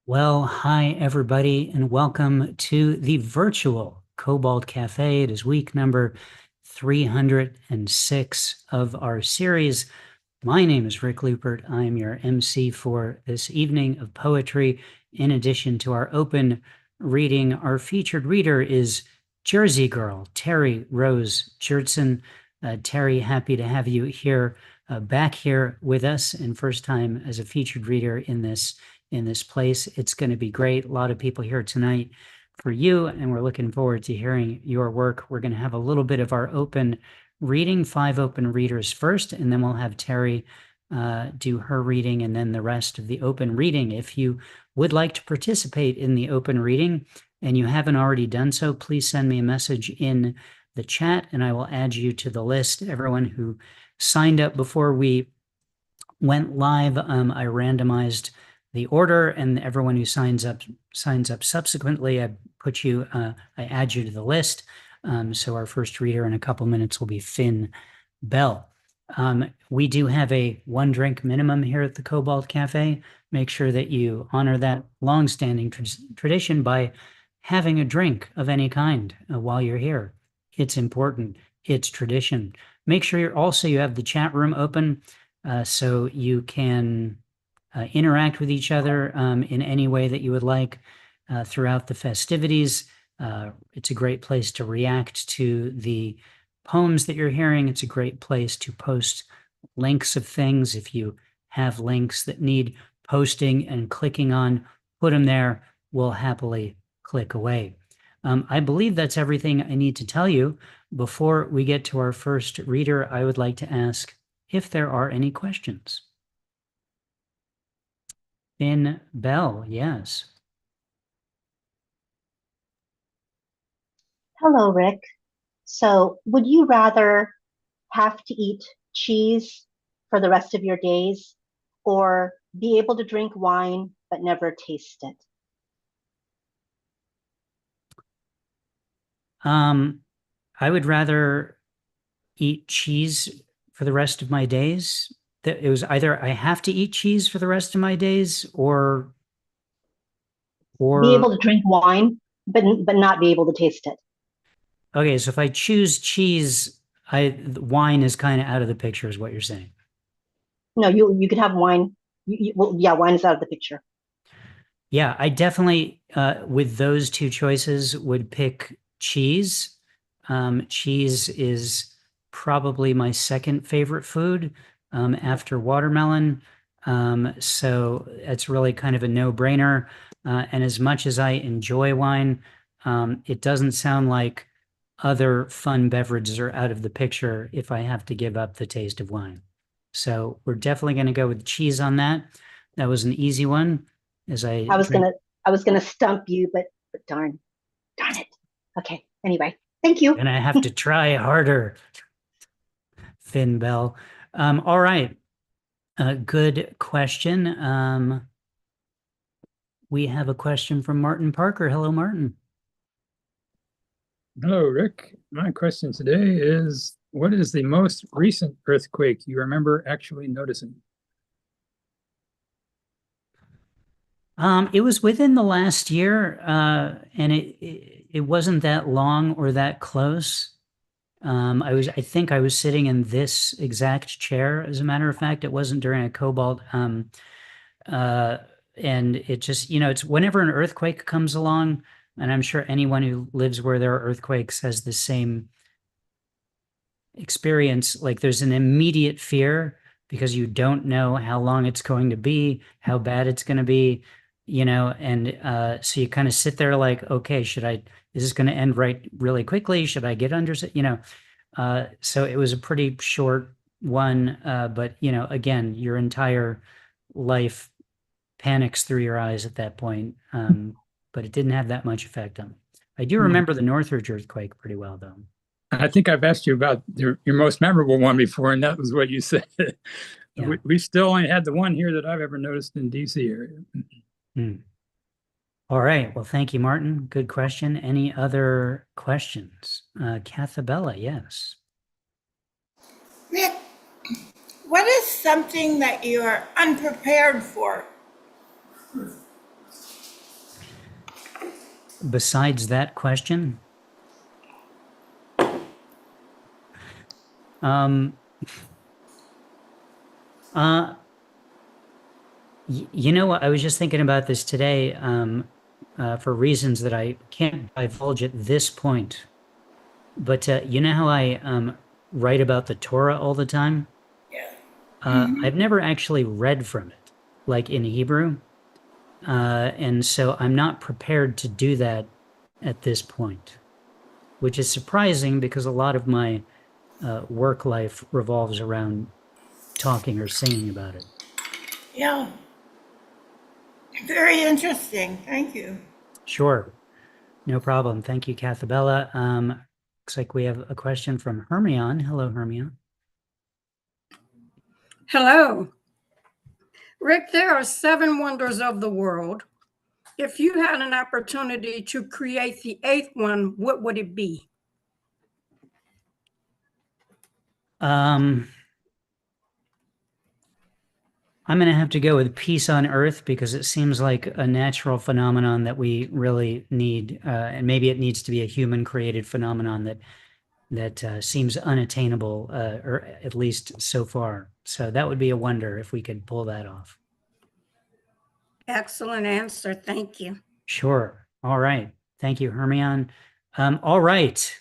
Well, hi everybody, and welcome to the virtual Cobalt Cafe. It is week number 306 of our series. My name is Rick Lupert. I am your MC for this evening of poetry. In addition to our open reading, our featured reader is Jersey Girl, Terri Rose-Jertson. Terri, happy to have you here, back here with us, and first time as a featured reader in this place. It's going to be great. A lot of people here tonight for you, and we're looking forward to hearing your work. We're going to have a little bit of our open reading, 5 open readers first, and then we'll have Terri do her reading, and then the rest of the open reading. If you would like to participate in the open reading and you haven't already done so, please send me a message in the chat and I will add you to the list. Everyone who signed up before we went live, I randomized the order, and everyone who signs up subsequently. I add you to the list. So our first reader in a couple minutes will be Finn Bell. We do have a 1 drink minimum here at the Cobalt Cafe. Make sure that you honor that longstanding tradition by having a drink of any kind while you're here. It's important. It's tradition. Make sure you have the chat room open so you can interact with each other in any way that you would like throughout the festivities. It's a great place to react to the poems that you're hearing. It's a great place to post links of things. If you have links that need posting and clicking on, put them there. We'll happily click away. I believe that's everything I need to tell you. Before we get to our first reader, I would like to ask if there are any questions. Finn Bell, yes. Hello, Rick. So, would you rather have to eat cheese for the rest of your days or be able to drink wine but never taste it? I would rather eat cheese for the rest of my days. It was either I have to eat cheese for the rest of my days or Be able to drink wine but not be able to taste it. Okay, so if I choose cheese, wine is kind of out of the picture, is what you're saying. No, you could have wine. Well, yeah, wine is out of the picture. Yeah, I definitely, with those two choices, would pick cheese. Cheese is probably my second favorite food after watermelon. So it's really kind of a no-brainer. And as much as I enjoy wine, it doesn't sound like other fun beverages are out of the picture if I have to give up the taste of wine. So we're definitely going to go with cheese on that. That was an easy one. As I was gonna stump you, but darn it. Okay. Anyway, thank you. And I have to try harder. Finn Bell. All right. Good question. We have a question from Martin Parker. Hello, Martin. Hello, Rick. My question today is, what is the most recent earthquake you remember actually noticing? It was within the last year, and it wasn't that long or that close. I think I was sitting in this exact chair, as a matter of fact. It wasn't during a Cobalt. And it just, it's whenever an earthquake comes along, and I'm sure anyone who lives where there are earthquakes has the same experience. Like there's an immediate fear because you don't know how long it's going to be, how bad it's going to be, and so you kind of sit there like, okay, is this going to end really quickly? Should I get under, so it was a pretty short one, but again, your entire life panics through your eyes at that point. But it didn't have that much effect on me. I do remember the Northridge earthquake pretty well, though. I think I've asked you about your most memorable one before, and that was what you said. Yeah. We still only had the one here that I've ever noticed in DC area. All right. Well, thank you, Martin. Good question. Any other questions? Cathabella, yes. Rick, what is something that you are unprepared for? besides that question? Um, you know what? I was just thinking about this today, for reasons that I can't divulge at this point. But you know how I write about the Torah all the time? Yeah. I've never actually read from it, like in Hebrew. And so I'm not prepared to do that at this point, which is surprising because a lot of my work life revolves around talking or singing about it. Yeah. Very interesting. Thank you. Sure, no problem. Thank you, Cathabella. Looks like we have a question from Hermione. Hello, Hermione. Hello. Rick, there are 7 wonders of the world. If you had an opportunity to create the 8th one, what would it be? I'm going to have to go with peace on Earth because it seems like a natural phenomenon that we really need, and maybe it needs to be a human-created phenomenon that seems unattainable, or at least so far. So that would be a wonder if we could pull that off. Excellent answer. Thank you. Sure. All right. Thank you, Hermione. All right.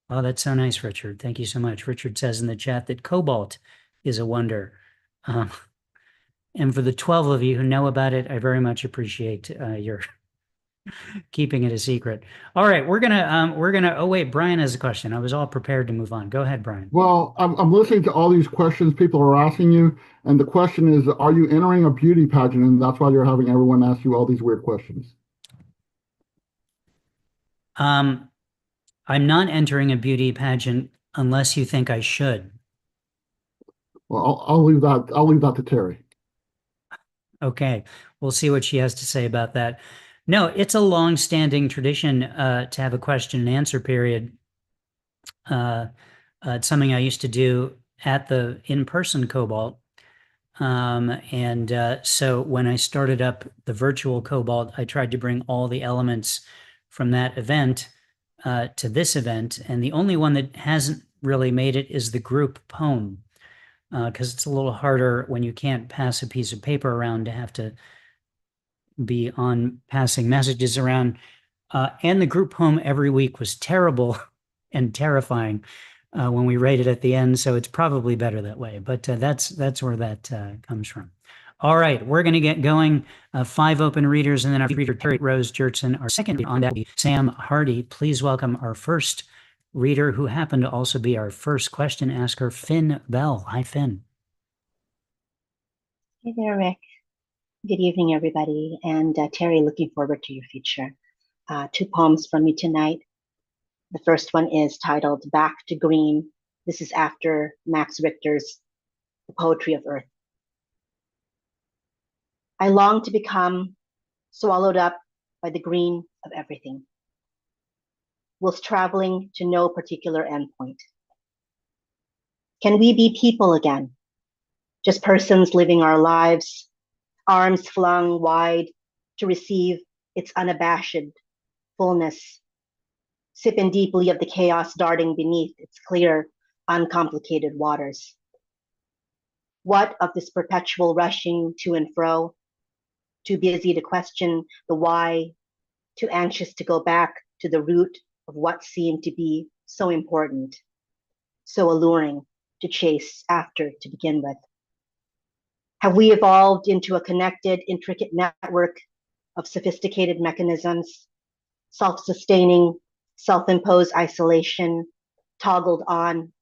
Oh, that's so nice, Richard. Thank you so much. Richard says in the chat that cobalt is a wonder. And for the 12 of you who know about it, I very much appreciate your keeping it a secret. All right, we're gonna. Oh wait, Brian has a question. I was all prepared to move on. Go ahead, Brian. Well, I'm listening to all these questions people are asking you, and the question is, are you entering a beauty pageant? And that's why you're having everyone ask you all these weird questions. I'm not entering a beauty pageant unless you think I should. Well, I'll leave that. I'll leave that to Terri. Okay, we'll see what she has to say about that. No, it's a long-standing tradition to have a question and answer period. It's something I used to do at the in-person Cobalt. So when I started up the virtual Cobalt, I tried to bring all the elements from that event to this event. And the only one that hasn't really made it is the group poem, because it's a little harder when you can't pass a piece of paper around to have to be on passing messages around. And the group poem every week was terrible and terrifying when we rate it at the end. So it's probably better that way. But that's where that comes from. All right, we're going to get going. 5 open readers, and then our reader, Terri Rose-Jertson, our second on that, Sam Hardy. Please welcome our first reader, who happened to also be our first question asker, Finn Bell. Hi, Finn. Hey there, Rick. Good evening, everybody. And Terri, looking forward to your feature. 2 poems from me tonight. The first one is titled Back to Green. This is after Max Richter's The Poetry of Earth. I long to become swallowed up by the green of everything, whilst traveling to no particular endpoint. Can we be people again? Just persons living our lives, arms flung wide to receive its unabashed fullness, sipping deeply of the chaos darting beneath its clear, uncomplicated waters. What of this perpetual rushing to and fro, too busy to question the why, too anxious to go back to the root of what seemed to be so important, so alluring to chase after to begin with? Have we evolved into a connected, intricate network of sophisticated mechanisms, self-sustaining, self-imposed isolation, toggled on,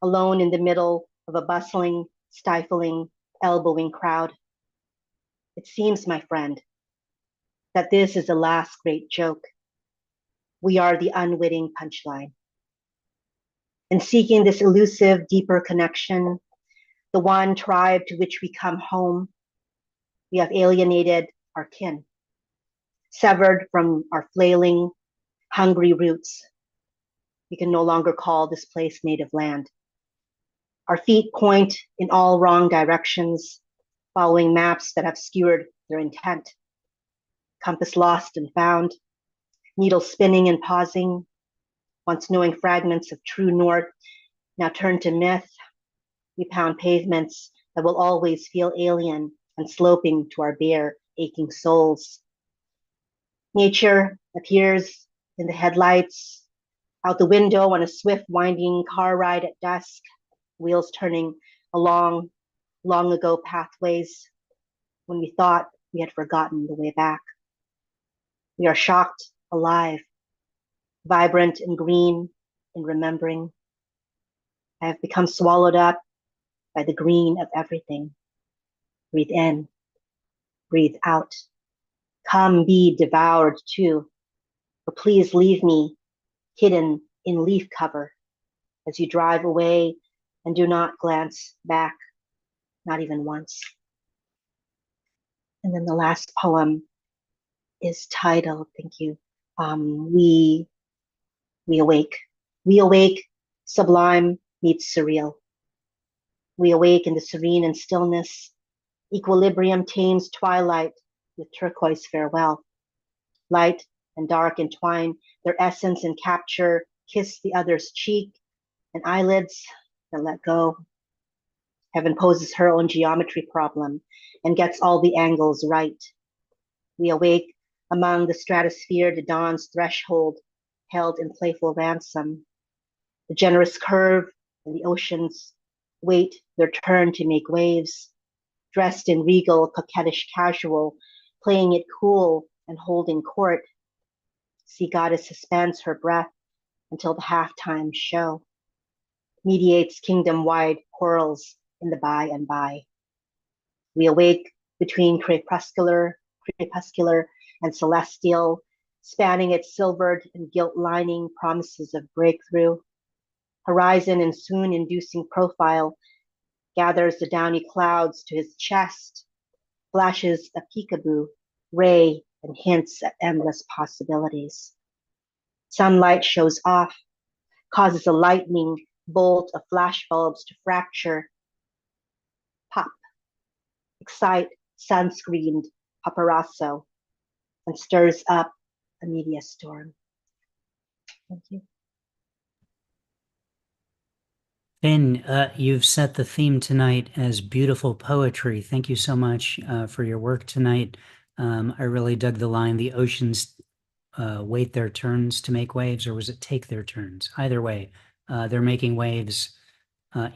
alone in the middle of a bustling, stifling, elbowing crowd? It seems, my friend, that this is the last great joke. We are the unwitting punchline. In seeking this elusive, deeper connection, the one tribe to which we come home, we have alienated our kin, severed from our flailing, hungry roots. We can no longer call this place native land. Our feet point in all wrong directions, following maps that have skewered their intent. Compass lost and found, needles spinning and pausing, once knowing fragments of true north, now turned to myth. We pound pavements that will always feel alien and sloping to our bare, aching souls. Nature appears in the headlights, out the window on a swift, winding car ride at dusk, wheels turning along long ago pathways when we thought we had forgotten the way back. We are shocked, alive, vibrant and green in remembering. I have become swallowed up by the green of everything. Breathe in, breathe out. Come be devoured too, but please leave me hidden in leaf cover as you drive away and do not glance back, not even once. And then the last poem is titled, thank you, We Awake. We awake, sublime meets surreal. We awake in the serene and stillness. Equilibrium tames twilight with turquoise farewell. Light and dark entwine their essence and capture, kiss the other's cheek and eyelids that let go. Heaven poses her own geometry problem and gets all the angles right. We awake among the stratosphere to dawn's threshold, held in playful ransom. The generous curve and the oceans wait their turn to make waves, dressed in regal, coquettish casual, playing it cool and holding court. Sea goddess suspends her breath until the halftime show, mediates kingdom-wide quarrels in the by and by. We awake between crepuscular and celestial, spanning its silvered and gilt lining promises of breakthrough. Horizon and soon inducing profile gathers the downy clouds to his chest, flashes a peekaboo ray and hints at endless possibilities. Sunlight shows off, causes a lightning bolt of flashbulbs to fracture, pop, excite sunscreened paparazzo, and stirs up a media storm. Thank you. Finn, you've set the theme tonight as beautiful poetry. Thank you so much for your work tonight. I really dug the line, the oceans wait their turns to make waves, or was it take their turns? Either way, they're making waves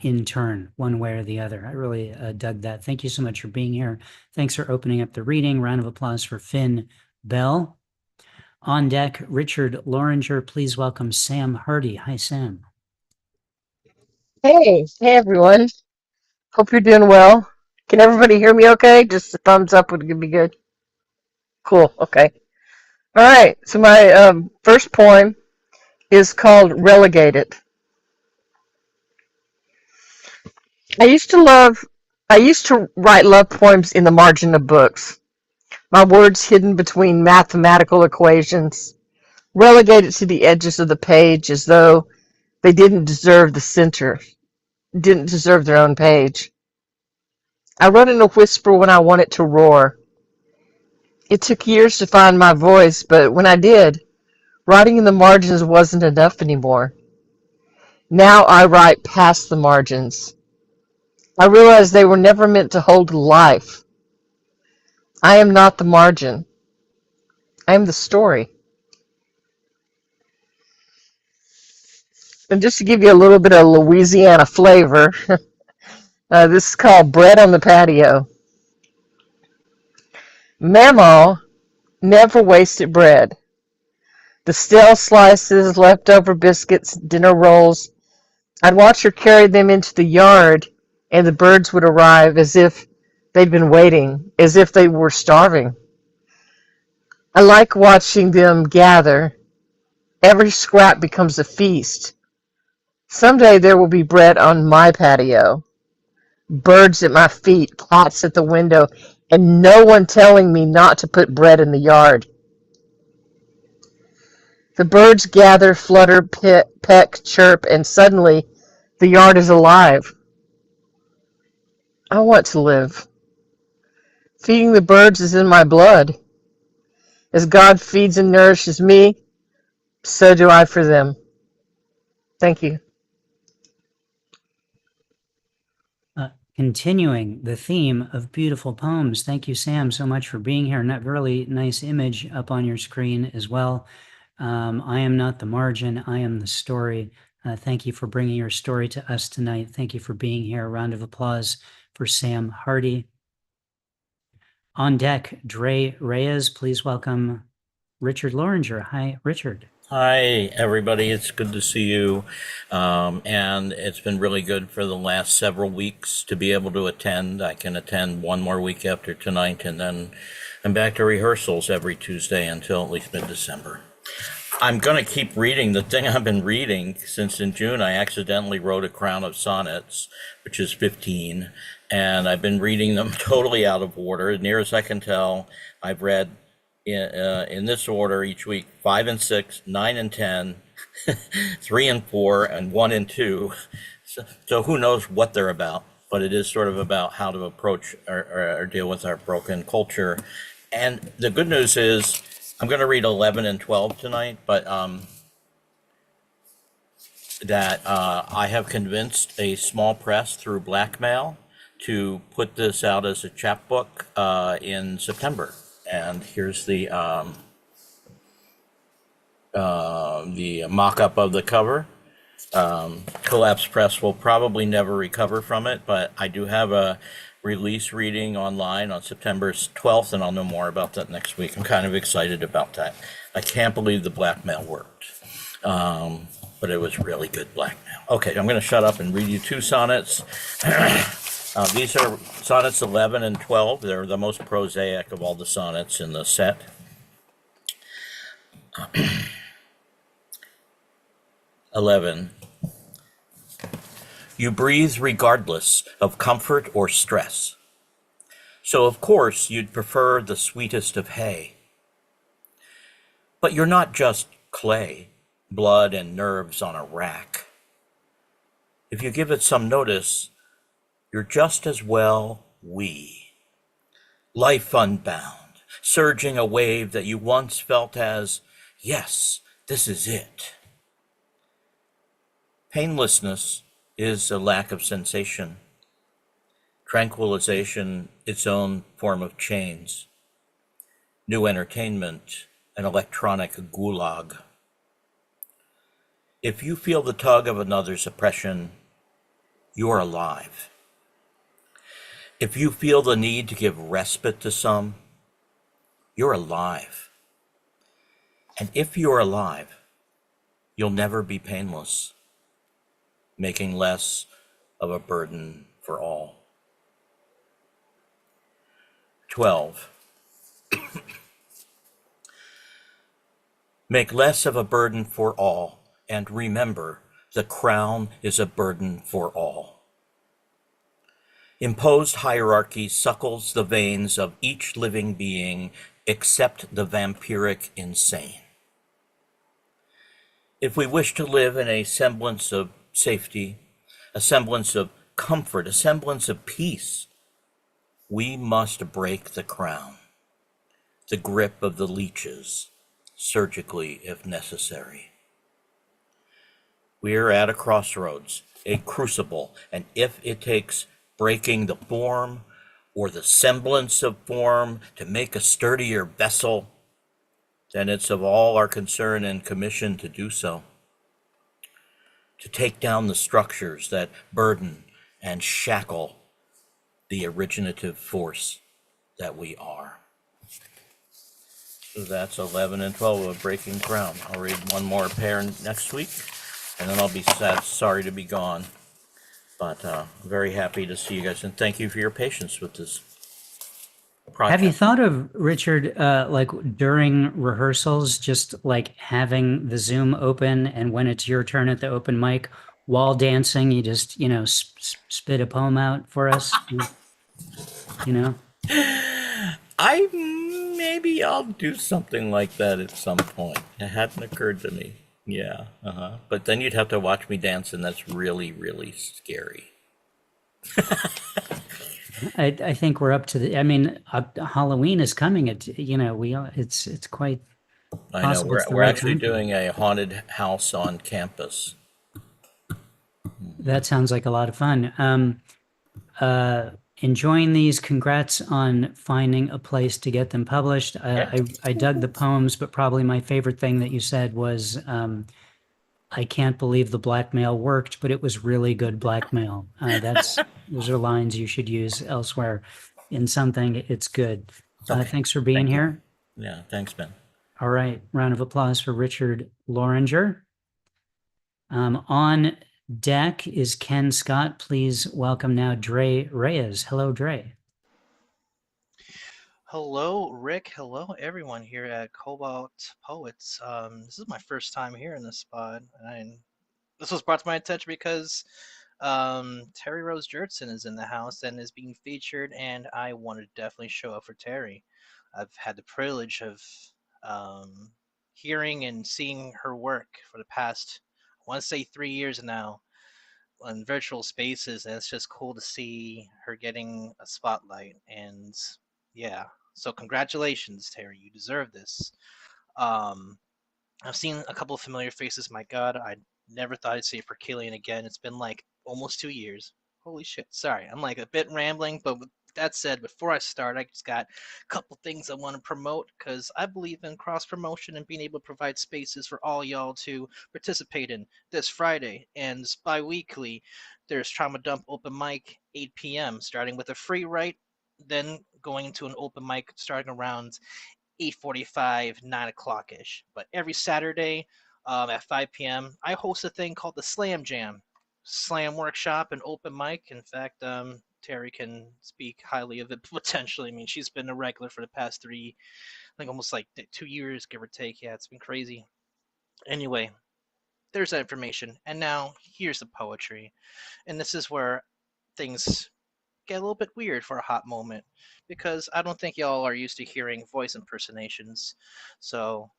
in turn, one way or the other. I really dug that. Thank you so much for being here. Thanks for opening up the reading. Round of applause for Finn Bell. On deck, Richard Loringer. Please welcome Sam Hardy. Hi, Sam. Hey everyone. Hope you're doing well. Can everybody hear me okay? Just a thumbs up would be good. Cool, okay. All right, so my first poem is called Relegated. I used to write love poems in the margin of books. My words hidden between mathematical equations, relegated to the edges of the page as though they didn't deserve the center, didn't deserve their own page. I wrote in a whisper when I wanted to roar. It took years to find my voice, but when I did, writing in the margins wasn't enough anymore. Now I write past the margins. I realized they were never meant to hold life. I am not the margin. I am the story. And just to give you a little bit of Louisiana flavor, this is called Bread on the Patio. Mamaw never wasted bread. The stale slices, leftover biscuits, dinner rolls, I'd watch her carry them into the yard, and the birds would arrive as if they'd been waiting, as if they were starving. I like watching them gather. Every scrap becomes a feast. Someday there will be bread on my patio, birds at my feet, cats at the window, and no one telling me not to put bread in the yard. The birds gather, flutter, peck, chirp, and suddenly the yard is alive. I want to live. Feeding the birds is in my blood. As God feeds and nourishes me, So do I for them. Thank you. Continuing the theme of beautiful poems. Thank you, Sam, so much for being here. And that really nice image up on your screen as well. I am not the margin, I am the story. Thank you for bringing your story to us tonight. Thank you for being here. A round of applause for Sam Hardy. On deck, Dre Reyes. Please welcome Richard Loringer. Hi, Richard. Hi, everybody. It's good to see you. And it's been really good for the last several weeks to be able to attend. I can attend one more week after tonight, and then I'm back to rehearsals every Tuesday until at least mid-December. I'm going to keep reading the thing I've been reading since in June. I accidentally wrote a crown of sonnets, which is 15, and I've been reading them totally out of order. As near as I can tell, I've read in this order each week: 5 and 6, 9 and 10, 3 and 4, and 1 and 2. So who knows what they're about, but it is sort of about how to approach or deal with our broken culture. And the good news is I'm going to read 11 and 12 tonight, but I have convinced a small press through blackmail to put this out as a chapbook in September. And here's the mock-up of the cover. Collapse Press will probably never recover from it, but I do have a release reading online on September 12th, and I'll know more about that next week. I'm kind of excited about that. I can't believe the blackmail worked, but it was really good blackmail. Okay, I'm going to shut up and read you 2 sonnets. These are sonnets 11 and 12. They're the most prosaic of all the sonnets in the set. 11. You breathe regardless of comfort or stress. So of course you'd prefer the sweetest of hay. But you're not just clay, blood and nerves on a rack. If you give it some notice, you're just as well we. Life unbound, surging a wave that you once felt as, yes, this is it. Painlessness is a lack of sensation. Tranquilization, its own form of chains. New entertainment, an electronic gulag. If you feel the tug of another's oppression, you're alive. If you feel the need to give respite to some, you're alive. And if you're alive, you'll never be painless, making less of a burden for all. 12. Make less of a burden for all, and remember, the crown is a burden for all. Imposed hierarchy suckles the veins of each living being except the vampiric insane. If we wish to live in a semblance of safety, a semblance of comfort, a semblance of peace, we must break the crown, the grip of the leeches, surgically if necessary. We are at a crossroads, a crucible, and if it takes breaking the form or the semblance of form to make a sturdier vessel, then it's of all our concern and commission to do so. To take down the structures that burden and shackle the originative force that we are. So that's 11 and 12 of Breaking Crown. I'll read one more pair next week, and then I'll be sorry to be gone. But very happy to see you guys, and thank you for your patience with this project. Have you thought of, Richard, like during rehearsals, just like having the Zoom open, and when it's your turn at the open mic, while dancing, you just, spit a poem out for us? Maybe I'll do something like that at some point. It hadn't occurred to me. Yeah, But then you'd have to watch me dance, and that's really, really scary. I think we're up to Halloween is coming. It's quite I know possible it's the we're right actually time for that. doing a haunted house on campus. That sounds like a lot of fun. Enjoying these. Congrats on finding a place to get them published. I dug the poems, but probably my favorite thing that you said was, I can't believe the blackmail worked, but it was really good blackmail. Those are lines you should use elsewhere. In something, it's good. Okay. Thanks for being Thank you. here. Yeah, thanks, Ben. All right, round of applause for Richard Loringer. On deck is Ken Scott. Please welcome now Dre Reyes. Hello, Dre. Hello, Rick. Hello, everyone here at Cobalt Poets. This is my first time here in this spot, and this was brought to my attention because Terri Rose-Jertson is in the house and is being featured, and I wanted to definitely show up for Terri. I've had the privilege of hearing and seeing her work for the past, I want to say 3 years now, on virtual spaces, and it's just cool to see her getting a spotlight. And yeah, so congratulations, Terri. You deserve this. I've seen a couple of familiar faces. My God, I never thought I'd see Perkilian again. It's been like almost 2 years. Holy shit. Sorry, I'm like a bit rambling, but with that said, before I start, I just got a couple things I want to promote because I believe in cross promotion and being able to provide spaces for all y'all to participate in this Friday. And bi weekly, there's Trauma Dump Open Mic, 8 p.m., starting with a free write, then going to an open mic starting around 8:45, 9 o'clock ish. But every Saturday at 5 p.m., I host a thing called the Slam Jam, Slam Workshop, and open mic. In fact, Terri can speak highly of it potentially. I mean, she's been a regular for the past I think almost like 2 years, give or take. Yeah, it's been crazy. Anyway, there's that information. And now here's the poetry. And this is where things get a little bit weird for a hot moment because I don't think y'all are used to hearing voice impersonations. So,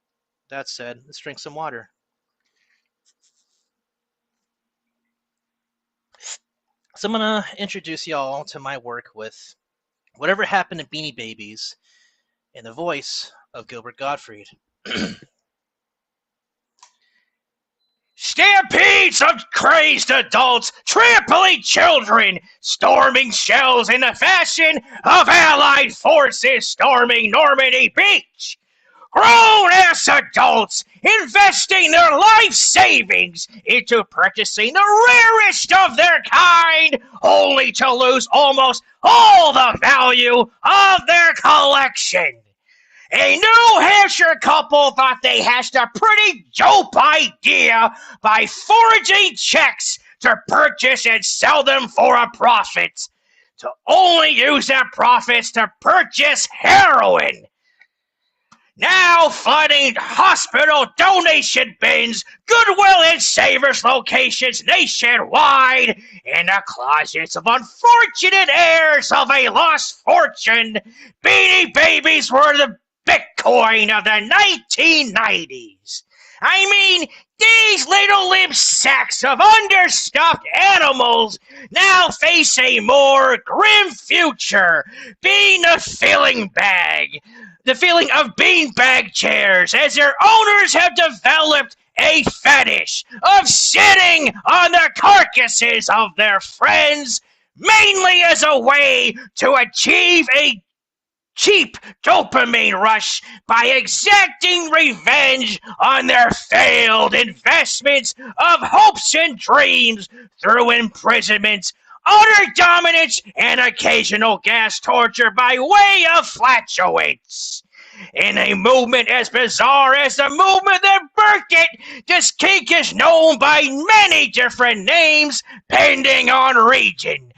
that said, let's drink some water. So I'm going to introduce y'all to my work with Whatever Happened to Beanie Babies in the voice of Gilbert Gottfried. Stampedes of crazed adults, trampling children, storming shells in the fashion of Allied forces storming Normandy Beach. Grown-ass adults investing their life savings into purchasing the rarest of their kind, only to lose almost all the value of their collection. A New Hampshire couple thought they hatched a pretty dope idea by forging checks to purchase and sell them for a profit, to only use their profits to purchase heroin. Now flooding hospital donation bins, Goodwill and Savers locations nationwide, in the closets of unfortunate heirs of a lost fortune, Beanie Babies were the Bitcoin of the 1990s. I mean, these little limp sacks of understuffed animals now face a more grim future, being the feeling of beanbag chairs, as their owners have developed a fetish of sitting on the carcasses of their friends, mainly as a way to achieve a cheap dopamine rush by exacting revenge on their failed investments of hopes and dreams through imprisonment, utter dominance, and occasional gas torture by way of flatulence. In a movement as bizarre as the movement that birthed it, this kink is known by many different names, depending on region.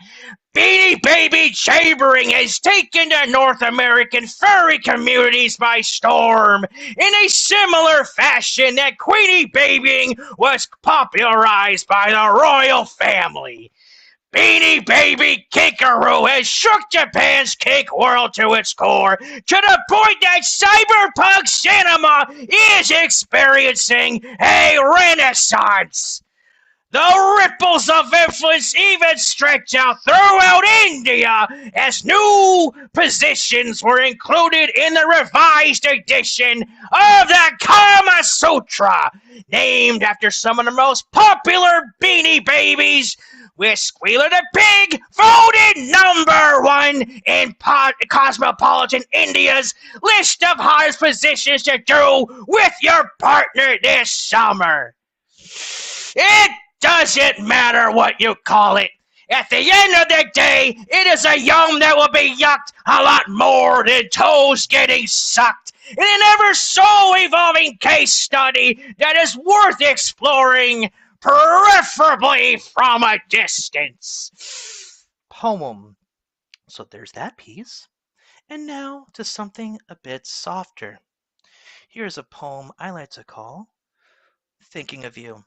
Beanie Baby chambering has taken the North American furry communities by storm in a similar fashion that Queenie Babying was popularized by the royal family. Beanie Baby Kinkaroo has shook Japan's kink world to its core, to the point that cyberpunk cinema is experiencing a renaissance. The ripples of influence even stretch out throughout India as new positions were included in the revised edition of the Kama Sutra, named after some of the most popular Beanie Babies, with Squealer the Pig voted #1 in Cosmopolitan India's list of hardest positions to do with your partner this summer. It doesn't matter what you call it. At the end of the day, it is a yum that will be yucked a lot more than toes getting sucked in an ever so evolving case study that is worth exploring, preferably from a distance. Poem. So there's that piece. And now to something a bit softer. Here's a poem I like to call Thinking of You.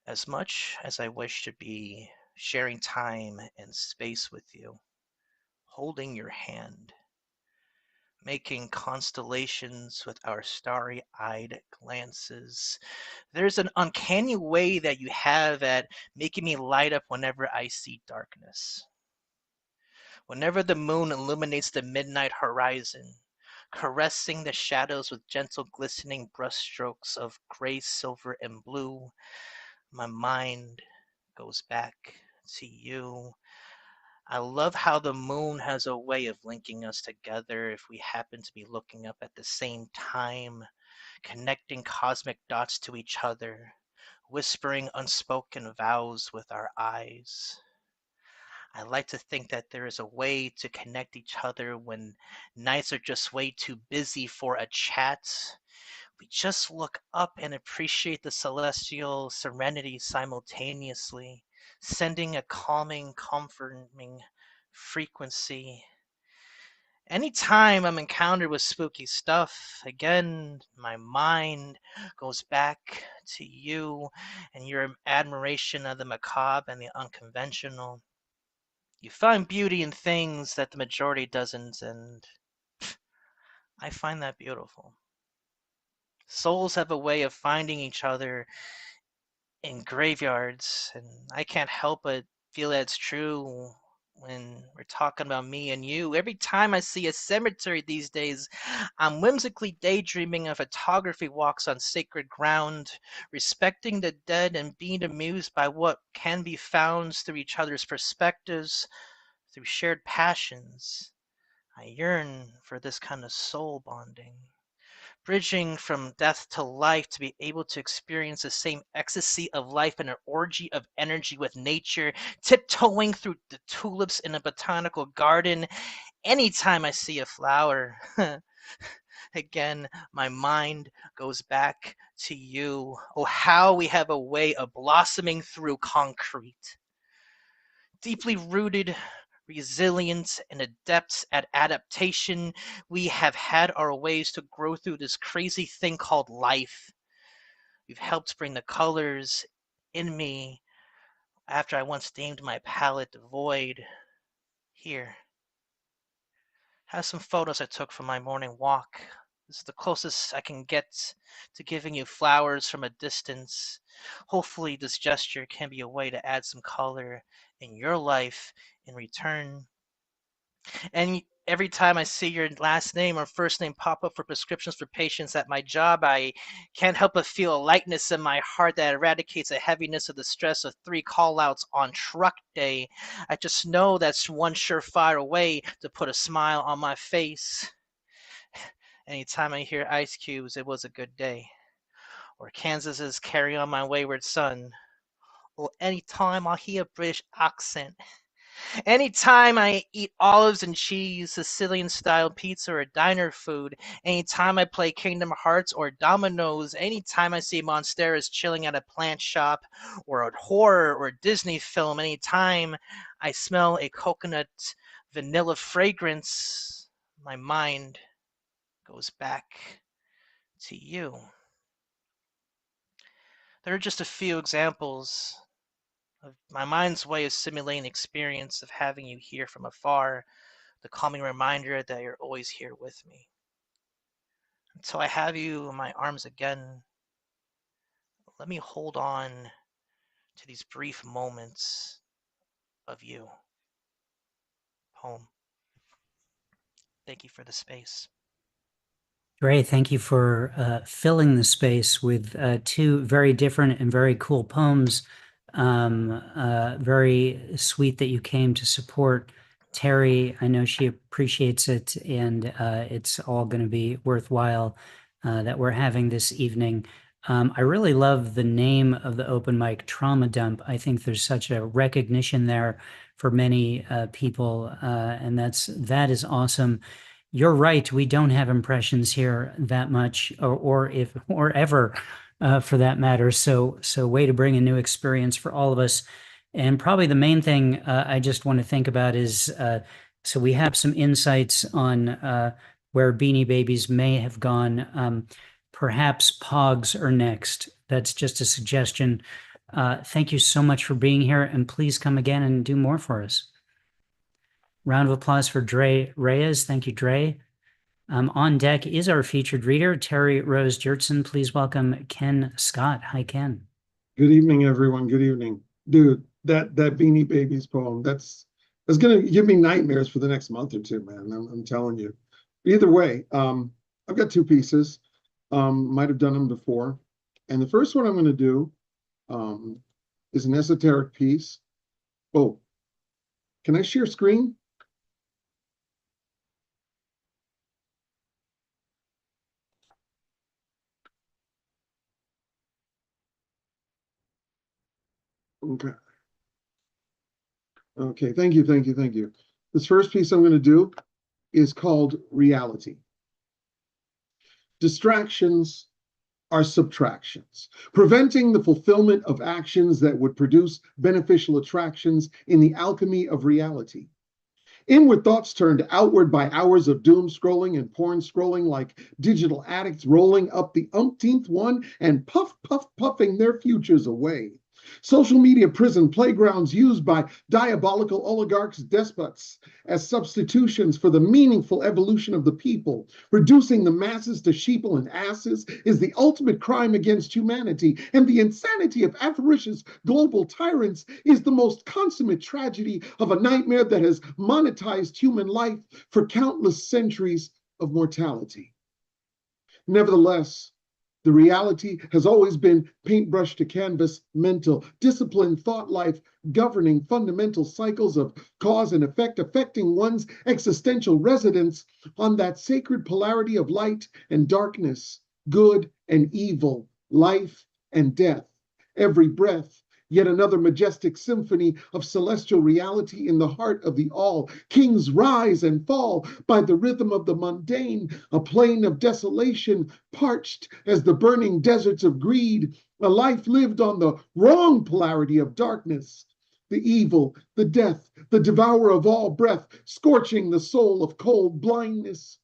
As much as I wish to be sharing time and space with you, holding your hand, making constellations with our starry-eyed glances, there's an uncanny way that you have at making me light up whenever I see darkness. Whenever the moon illuminates the midnight horizon, caressing the shadows with gentle glistening brushstrokes of gray, silver, and blue, my mind goes back to you. I love how the moon has a way of linking us together if we happen to be looking up at the same time, connecting cosmic dots to each other, whispering unspoken vows with our eyes. I like to think that there is a way to connect each other when nights are just way too busy for a chat. We just look up and appreciate the celestial serenity simultaneously, sending a calming, comforting frequency. Anytime I'm encountered with spooky stuff, again, my mind goes back to you and your admiration of the macabre and the unconventional. You find beauty in things that the majority doesn't, and I find that beautiful. Souls have a way of finding each other in graveyards, and I can't help but feel that it's true when we're talking about me and you. Every time I see a cemetery these days, I'm whimsically daydreaming of photography walks on sacred ground, respecting the dead and being amused by what can be found through each other's perspectives, through shared passions. I yearn for this kind of soul bonding, bridging from death to life to be able to experience the same ecstasy of life in an orgy of energy with nature, tiptoeing through the tulips in a botanical garden. Anytime I see a flower, again, my mind goes back to you. Oh, how we have a way of blossoming through concrete. Deeply rooted, resilient, and adept at adaptation, we have had our ways to grow through this crazy thing called life. You've helped bring the colors in me after I once deemed my palette void. Here, have some photos I took from my morning walk. This is the closest I can get to giving you flowers from a distance. Hopefully, this gesture can be a way to add some color in your life in return. And every time I see your last name or first name pop up for prescriptions for patients at my job, I can't help but feel a lightness in my heart that eradicates the heaviness of the stress of 3 call-outs on truck day. I just know that's one surefire way to put a smile on my face. Anytime I hear Ice Cube's "It Was a Good Day," or Kansas's "Carry On My Wayward Son," or anytime I hear a British accent, anytime I eat olives and cheese, Sicilian-style pizza, or diner food, anytime I play Kingdom Hearts or Dominoes, anytime I see Monsteras chilling at a plant shop, or a horror or Disney film, anytime I smell a coconut vanilla fragrance, my mind goes back to you. There are just a few examples of my mind's way of simulating the experience of having you here from afar, the calming reminder that you're always here with me. Until I have you in my arms again, let me hold on to these brief moments of you. Poem. Thank you for the space. Dre, thank you for filling the space with two very different and very cool poems. Very sweet that you came to support Terri. I know she appreciates it, and it's all going to be worthwhile that we're having this evening. I really love the name of the open mic, Trauma Dump. I think there's such a recognition there for many people, and that is awesome. You're right. We don't have impressions here that much, or ever, for that matter. So way to bring a new experience for all of us. And probably the main thing I just want to think about is, so we have some insights on where Beanie Babies may have gone. Perhaps Pogs are next. That's just a suggestion. Thank you so much for being here, and please come again and do more for us. Round of applause for Dre Reyes. Thank you, Dre. On deck is our featured reader, Terri Rose-Jertson. Please welcome Ken Scott. Hi, Ken. Good evening, everyone. Good evening. Dude, that Beanie Babies poem, that's going to give me nightmares for the next month or two, man. I'm telling you. Either way, I've got two pieces. Might have done them before. And the first one I'm going to do is an esoteric piece. Oh, can I share screen? Okay. Okay, thank you, thank you, thank you. This first piece I'm going to do is called Reality. Distractions are subtractions, preventing the fulfillment of actions that would produce beneficial attractions in the alchemy of reality. Inward thoughts turned outward by hours of doom scrolling and porn scrolling like digital addicts rolling up the umpteenth one and puffing their futures away. Social media prison playgrounds used by diabolical oligarchs, despots as substitutions for the meaningful evolution of the people. Reducing the masses to sheeple and asses is the ultimate crime against humanity, and the insanity of avaricious global tyrants is the most consummate tragedy of a nightmare that has monetized human life for countless centuries of mortality. Nevertheless, the reality has always been paintbrush to canvas, mental, disciplined thought life, governing fundamental cycles of cause and effect, affecting one's existential residence on that sacred polarity of light and darkness, good and evil, life and death. Every breath, yet another majestic symphony of celestial reality in the heart of the all. Kings rise and fall by the rhythm of the mundane, a plain of desolation, parched as the burning deserts of greed, a life lived on the wrong polarity of darkness. The evil, the death, the devourer of all breath, scorching the soul of cold blindness.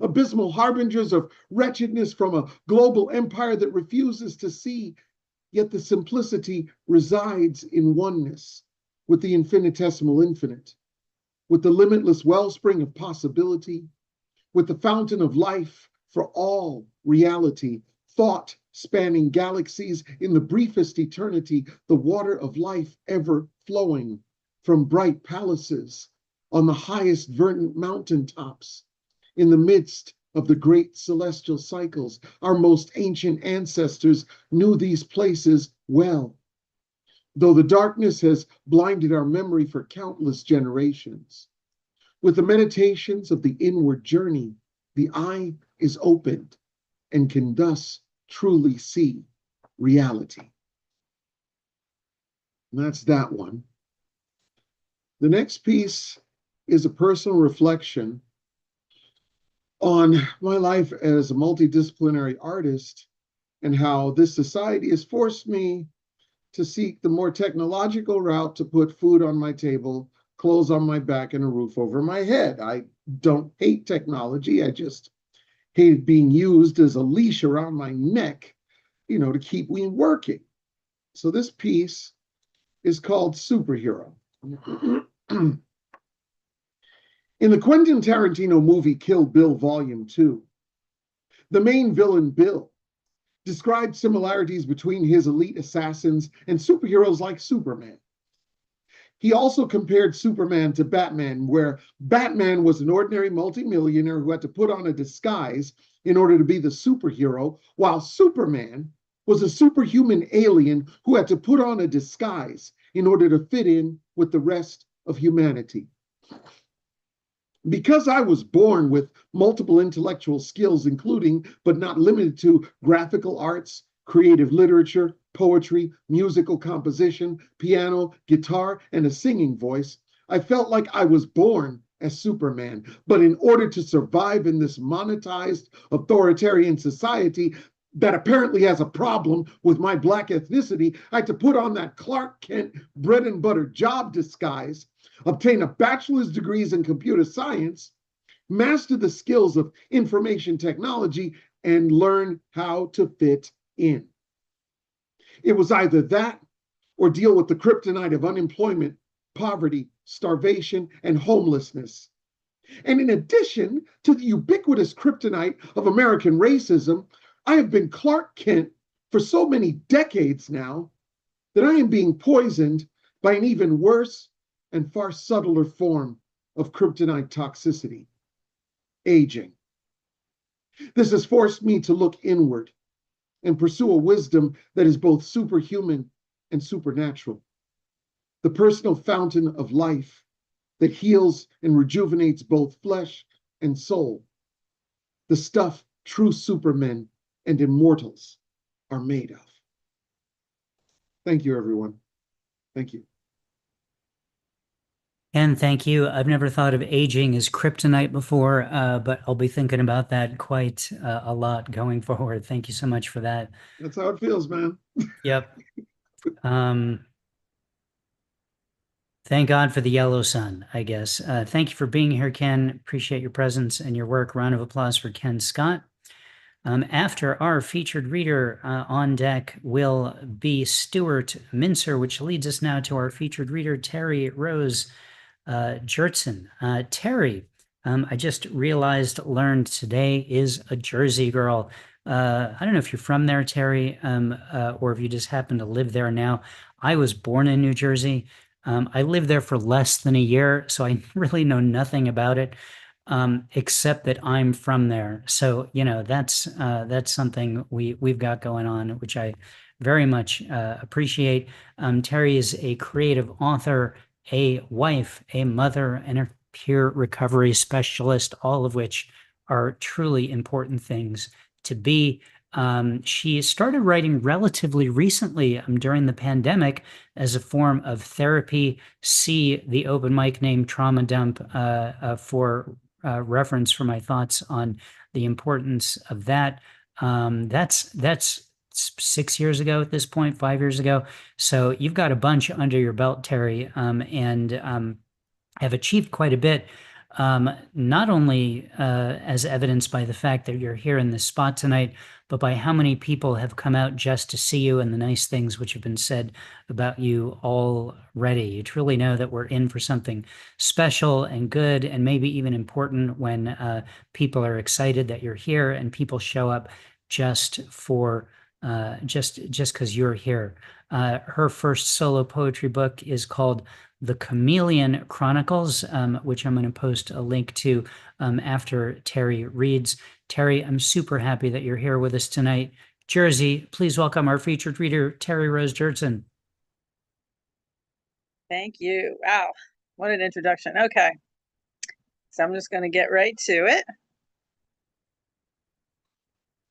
Abysmal harbingers of wretchedness from a global empire that refuses to see. Yet the simplicity resides in oneness with the infinitesimal infinite, with the limitless wellspring of possibility, with the fountain of life for all reality, thought spanning galaxies in the briefest eternity, the water of life ever flowing from bright palaces on the highest verdant mountaintops, in the midst of the great celestial cycles. Our most ancient ancestors knew these places well, though the darkness has blinded our memory for countless generations. With the meditations of the inward journey, the eye is opened and can thus truly see reality. And that's that one. The next piece is a personal reflection on my life as a multidisciplinary artist and how this society has forced me to seek the more technological route to put food on my table, clothes on my back, and a roof over my head. I don't hate technology. I just hate being used as a leash around my neck, to keep me working. So this piece is called Superhero. In the Quentin Tarantino movie Kill Bill Volume 2, the main villain, Bill, described similarities between his elite assassins and superheroes like Superman. He also compared Superman to Batman, where Batman was an ordinary multimillionaire who had to put on a disguise in order to be the superhero, while Superman was a superhuman alien who had to put on a disguise in order to fit in with the rest of humanity. Because I was born with multiple intellectual skills, including but not limited to graphical arts, creative literature, poetry, musical composition, piano, guitar, and a singing voice, I felt like I was born as Superman. But in order to survive in this monetized authoritarian society that apparently has a problem with my Black ethnicity, I had to put on that Clark Kent bread and butter job disguise, obtain a bachelor's degrees in computer science, master the skills of information technology, and learn how to fit in. It was either that or deal with the kryptonite of unemployment, poverty, starvation, and homelessness. And in addition to the ubiquitous kryptonite of American racism, I have been Clark Kent for so many decades now that I am being poisoned by an even worse and far subtler form of kryptonite toxicity: aging. This has forced me to look inward and pursue a wisdom that is both superhuman and supernatural, the personal fountain of life that heals and rejuvenates both flesh and soul, the stuff true supermen and immortals are made of. Thank you, everyone. Thank you. And thank you. I've never thought of aging as kryptonite before, but I'll be thinking about that quite a lot going forward. Thank you so much for that. That's how it feels, man. Yep. Thank God for the yellow sun, I guess. Thank you for being here, Ken. Appreciate your presence and your work. Round of applause for Ken Scott. After our featured reader on deck will be Stuart Mincer, which leads us now to our featured reader, Terri Rose-Jertson. Terri, I just learned today, is a Jersey girl. I don't know if you're from there, Terri, or if you just happen to live there now. I was born in New Jersey. I lived there for less than a year, so I really know nothing about it, except that I'm from there. So, you know, that's something we've got going on, which I very much appreciate. Terri is a creative author, a wife, a mother, and a peer recovery specialist, all of which are truly important things to be. She started writing relatively recently during the pandemic as a form of therapy. See the open mic name Trauma Dump for reference for my thoughts on the importance of that. That's 6 years ago at this point, 5 years ago. So you've got a bunch under your belt, Terri, and have achieved quite a bit. Not only as evidenced by the fact that you're here in this spot tonight, but by how many people have come out just to see you and the nice things which have been said about you already. You truly know that we're in for something special and good and maybe even important when people are excited that you're here and people show up just for just because you're here. Her first solo poetry book is called The Chameleon Chronicles, which I'm going to post a link to after Terri reads. Terri, I'm super happy that you're here with us tonight. Jersey, please welcome our featured reader, Terri Rose-Jertson. Thank you. Wow, what an introduction. Okay, so I'm just going to get right to it.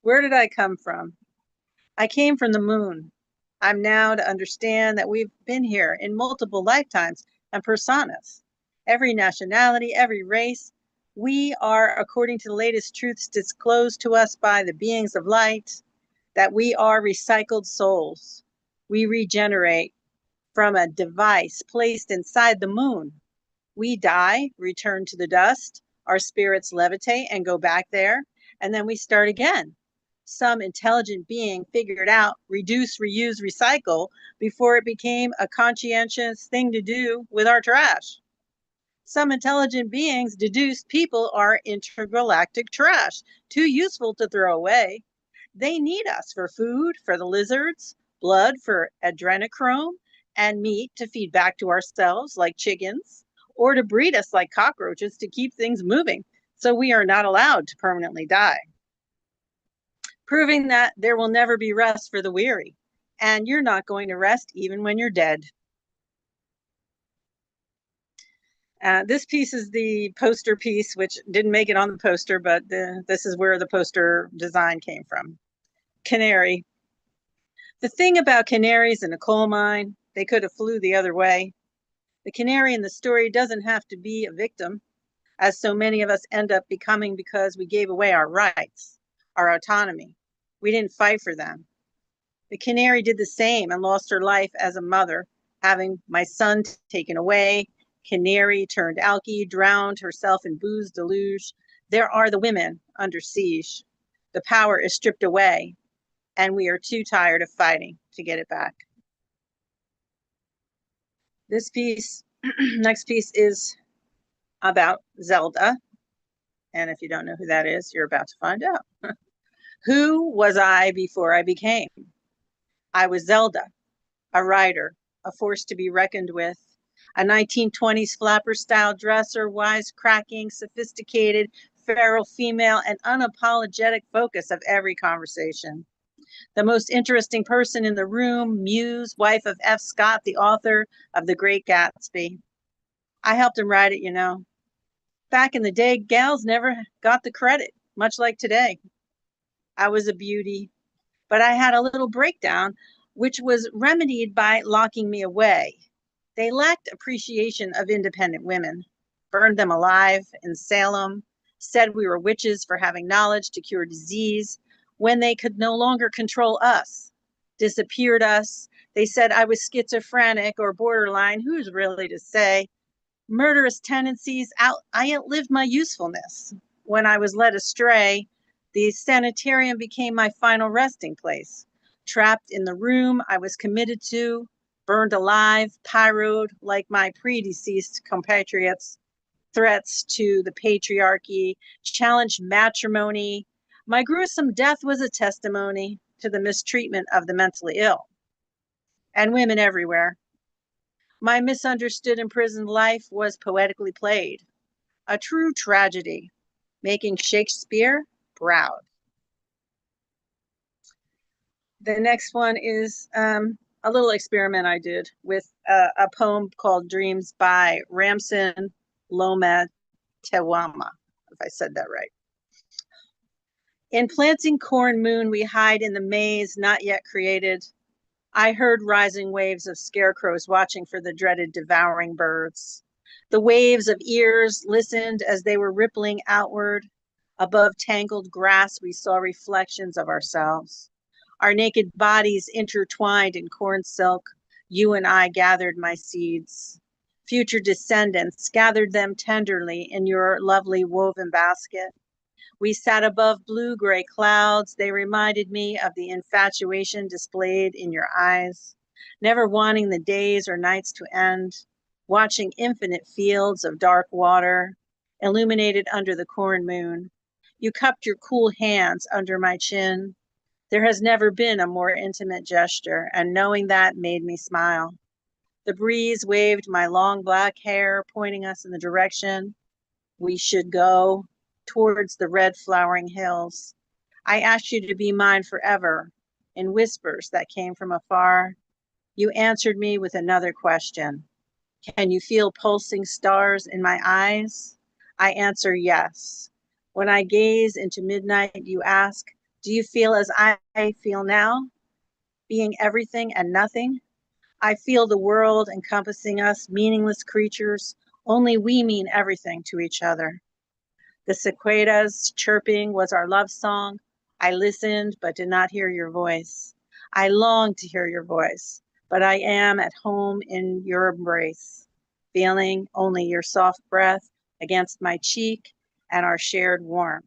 Where did I come from? I came from the moon. I'm now to understand that we've been here in multiple lifetimes and personas. Every nationality, every race. We are, according to the latest truths disclosed to us by the beings of light, that we are recycled souls. We regenerate from a device placed inside the moon. We die, return to the dust, our spirits levitate and go back there, and then we start again. Some intelligent being figured out reduce, reuse, recycle before it became a conscientious thing to do with our trash. Some intelligent beings deduced people are intergalactic trash, too useful to throw away. They need us for food for the lizards, blood for adrenochrome, and meat to feed back to ourselves like chickens, or to breed us like cockroaches to keep things moving so we are not allowed to permanently die. Proving that there will never be rest for the weary, and you're not going to rest even when you're dead. This piece is the poster piece, which didn't make it on the poster, but this is where the poster design came from. Canary. The thing about canaries in a coal mine, they could have flew the other way. The canary in the story doesn't have to be a victim, as so many of us end up becoming because we gave away our rights, our autonomy. We didn't fight for them. The canary did the same and lost her life as a mother, having my son taken away. Canary turned alky, drowned herself in booze deluge. There are the women under siege. The power is stripped away, and we are too tired of fighting to get it back. This piece, next piece, is about Zelda. And if you don't know who that is, you're about to find out. Who was I before I became? I was Zelda, a writer, a force to be reckoned with, a 1920s flapper-style dresser, wise-cracking, sophisticated, feral female, and unapologetic focus of every conversation. The most interesting person in the room, Muse, wife of F. Scott, the author of The Great Gatsby. I helped him write it, you know. Back in the day, gals never got the credit, much like today. I was a beauty, but I had a little breakdown, which was remedied by locking me away. They lacked appreciation of independent women, burned them alive in Salem, said we were witches for having knowledge to cure disease when they could no longer control us, disappeared us. They said I was schizophrenic or borderline, who's really to say? Murderous tendencies, I outlived my usefulness. When I was led astray, the sanitarium became my final resting place. Trapped in the room I was committed to, burned alive, pyroed like my predeceased compatriots, threats to the patriarchy, challenged matrimony. My gruesome death was a testimony to the mistreatment of the mentally ill and women everywhere. My misunderstood imprisoned life was poetically played, a true tragedy, making Shakespeare proud. The next one is a little experiment I did with a poem called Dreams by Ramsin Loma Tewama, if I said that right. In planting corn moon, we hide in the maze not yet created. I heard rising waves of scarecrows watching for the dreaded devouring birds. The waves of ears listened as they were rippling outward. Above tangled grass, we saw reflections of ourselves. Our naked bodies intertwined in corn silk. You and I gathered my seeds. Future descendants gathered them tenderly in your lovely woven basket. We sat above blue-gray clouds. They reminded me of the infatuation displayed in your eyes, never wanting the days or nights to end, watching infinite fields of dark water, illuminated under the corn moon. You cupped your cool hands under my chin. There has never been a more intimate gesture, and knowing that made me smile. The breeze waved my long black hair, pointing us in the direction we should go, towards the red flowering hills. I asked you to be mine forever, in whispers that came from afar. You answered me with another question. Can you feel pulsing stars in my eyes? I answer yes. When I gaze into midnight, you ask, do you feel as I feel now, being everything and nothing? I feel the world encompassing us, meaningless creatures. Only we mean everything to each other. The cicadas chirping was our love song. I listened, but did not hear your voice. I longed to hear your voice, but I am at home in your embrace, feeling only your soft breath against my cheek and our shared warmth.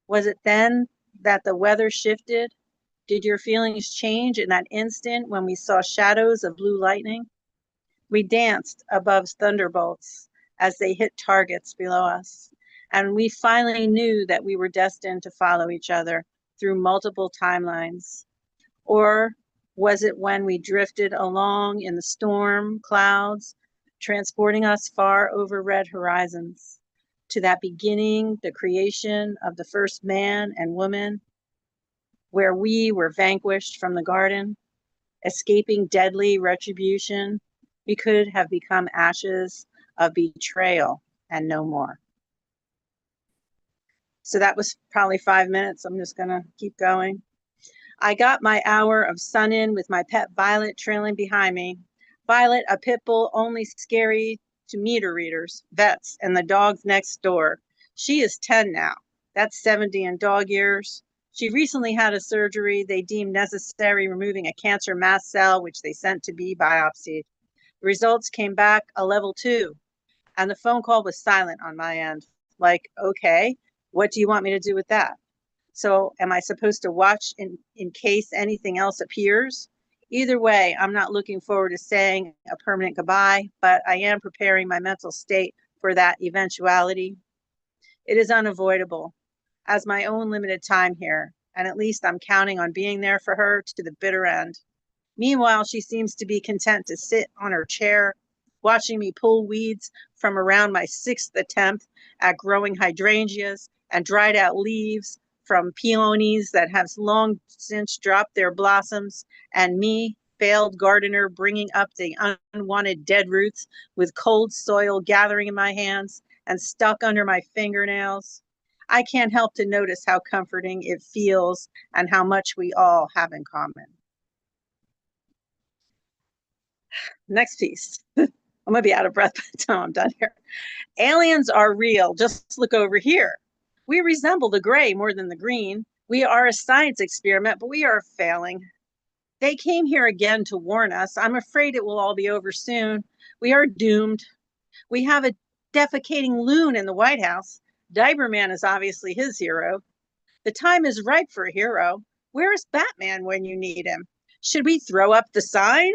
Was it then that the weather shifted? Did your feelings change in that instant when we saw shadows of blue lightning? We danced above thunderbolts as they hit targets below us. And we finally knew that we were destined to follow each other through multiple timelines? Or was it when we drifted along in the storm clouds, transporting us far over red horizons to that beginning, the creation of the first man and woman, where we were vanquished from the garden, escaping deadly retribution? We could have become ashes of betrayal and no more. So that was probably 5 minutes. I'm just going to keep going. I got my hour of sun in with my pet Violet trailing behind me. Violet, a pit bull only scary to meter readers, vets, and the dogs next door. She is 10 now. That's 70 in dog years. She recently had a surgery they deemed necessary, removing a cancer mast cell, which they sent to be biopsied. The results came back a level 2, and the phone call was silent on my end. Like, okay, what do you want me to do with that? So am I supposed to watch in case anything else appears? Either way, I'm not looking forward to saying a permanent goodbye, but I am preparing my mental state for that eventuality. It is unavoidable, as my own limited time here, and at least I'm counting on being there for her to the bitter end. Meanwhile, she seems to be content to sit on her chair, watching me pull weeds from around my 6th attempt at growing hydrangeas and dried out leaves from peonies that have long since dropped their blossoms, and me, failed gardener, bringing up the unwanted dead roots with cold soil gathering in my hands and stuck under my fingernails. I can't help to notice how comforting it feels and how much we all have in common. Next piece. I'm gonna be out of breath by the time I'm done here. Aliens are real. Just look over here. We resemble the gray more than the green. We are a science experiment, but we are failing. They came here again to warn us. I'm afraid it will all be over soon. We are doomed. We have a defecating loon in the White House. Diaper Man is obviously his hero. The time is ripe for a hero. Where is Batman when you need him? Should we throw up the sign?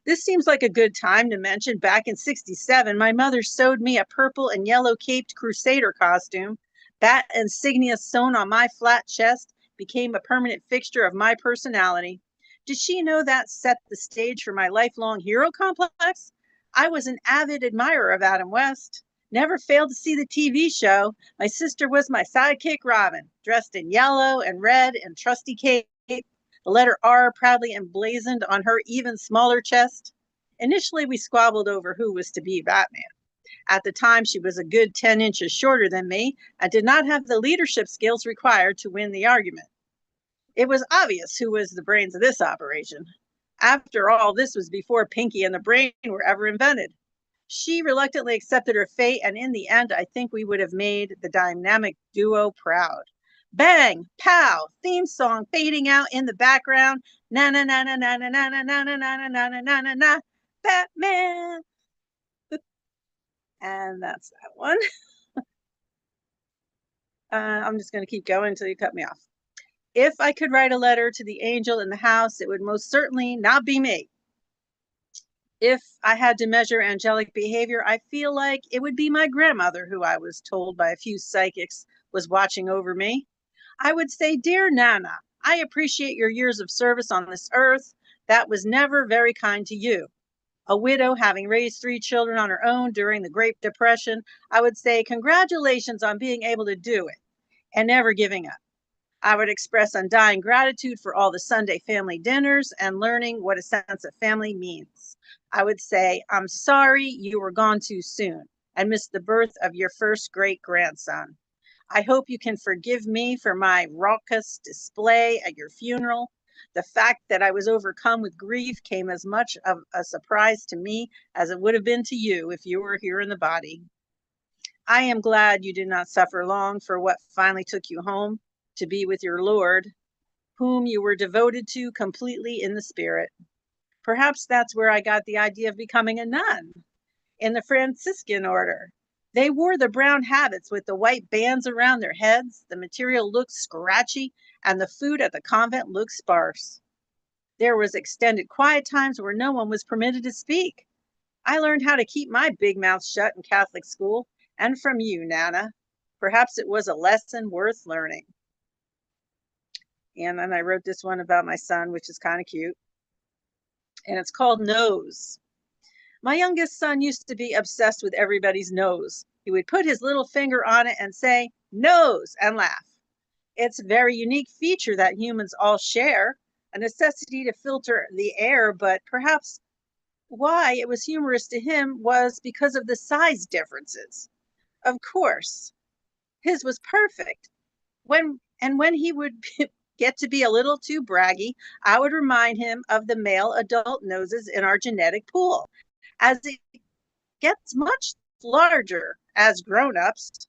This seems like a good time to mention back in '67, my mother sewed me a purple and yellow caped crusader costume. Bat insignia sewn on my flat chest became a permanent fixture of my personality. Did she know that set the stage for my lifelong hero complex? I was an avid admirer of Adam West. Never failed to see the TV show. My sister was my sidekick Robin, dressed in yellow and red and trusty cape. The letter R proudly emblazoned on her even smaller chest. Initially, we squabbled over who was to be Batman. At the time, she was a good 10 inches shorter than me and did not have the leadership skills required to win the argument. It was obvious who was the brains of this operation. After all, this was before Pinky and the Brain were ever invented. She reluctantly accepted her fate, and in the end, I think we would have made the dynamic duo proud. Bang, pow, theme song fading out in the background. Na na na na na na na na na na na na na na na na. Batman. And that's that one. I'm just going to keep going until you cut me off. If I could write a letter to the angel in the house, it would most certainly not be me. If I had to measure angelic behavior, I feel like it would be my grandmother, who I was told by a few psychics was watching over me. I would say, Dear Nana, I appreciate your years of service on this earth. That was never very kind to you. A widow having raised 3 children on her own during the Great Depression, I would say, congratulations on being able to do it and never giving up. I would express undying gratitude for all the Sunday family dinners and learning what a sense of family means. I would say, I'm sorry you were gone too soon and missed the birth of your first great-grandson. I hope you can forgive me for my raucous display at your funeral. The fact that I was overcome with grief came as much of a surprise to me as it would have been to you if you were here in the body. I am glad you did not suffer long for what finally took you home to be with your Lord, whom you were devoted to completely in the spirit. Perhaps that's where I got the idea of becoming a nun in the Franciscan order. They wore the brown habits with the white bands around their heads. The material looked scratchy, and the food at the convent looked sparse. There was extended quiet times where no one was permitted to speak. I learned how to keep my big mouth shut in Catholic school, and from you, Nana. Perhaps it was a lesson worth learning. And then I wrote this one about my son, which is kind of cute. And it's called Nose. My youngest son used to be obsessed with everybody's nose. He would put his little finger on it and say, nose, and laugh. It's a very unique feature that humans all share, a necessity to filter the air, but perhaps why it was humorous to him was because of the size differences. Of course, his was perfect. When he would get to be a little too braggy, I would remind him of the male adult noses in our genetic pool. As it gets much larger as grown-ups,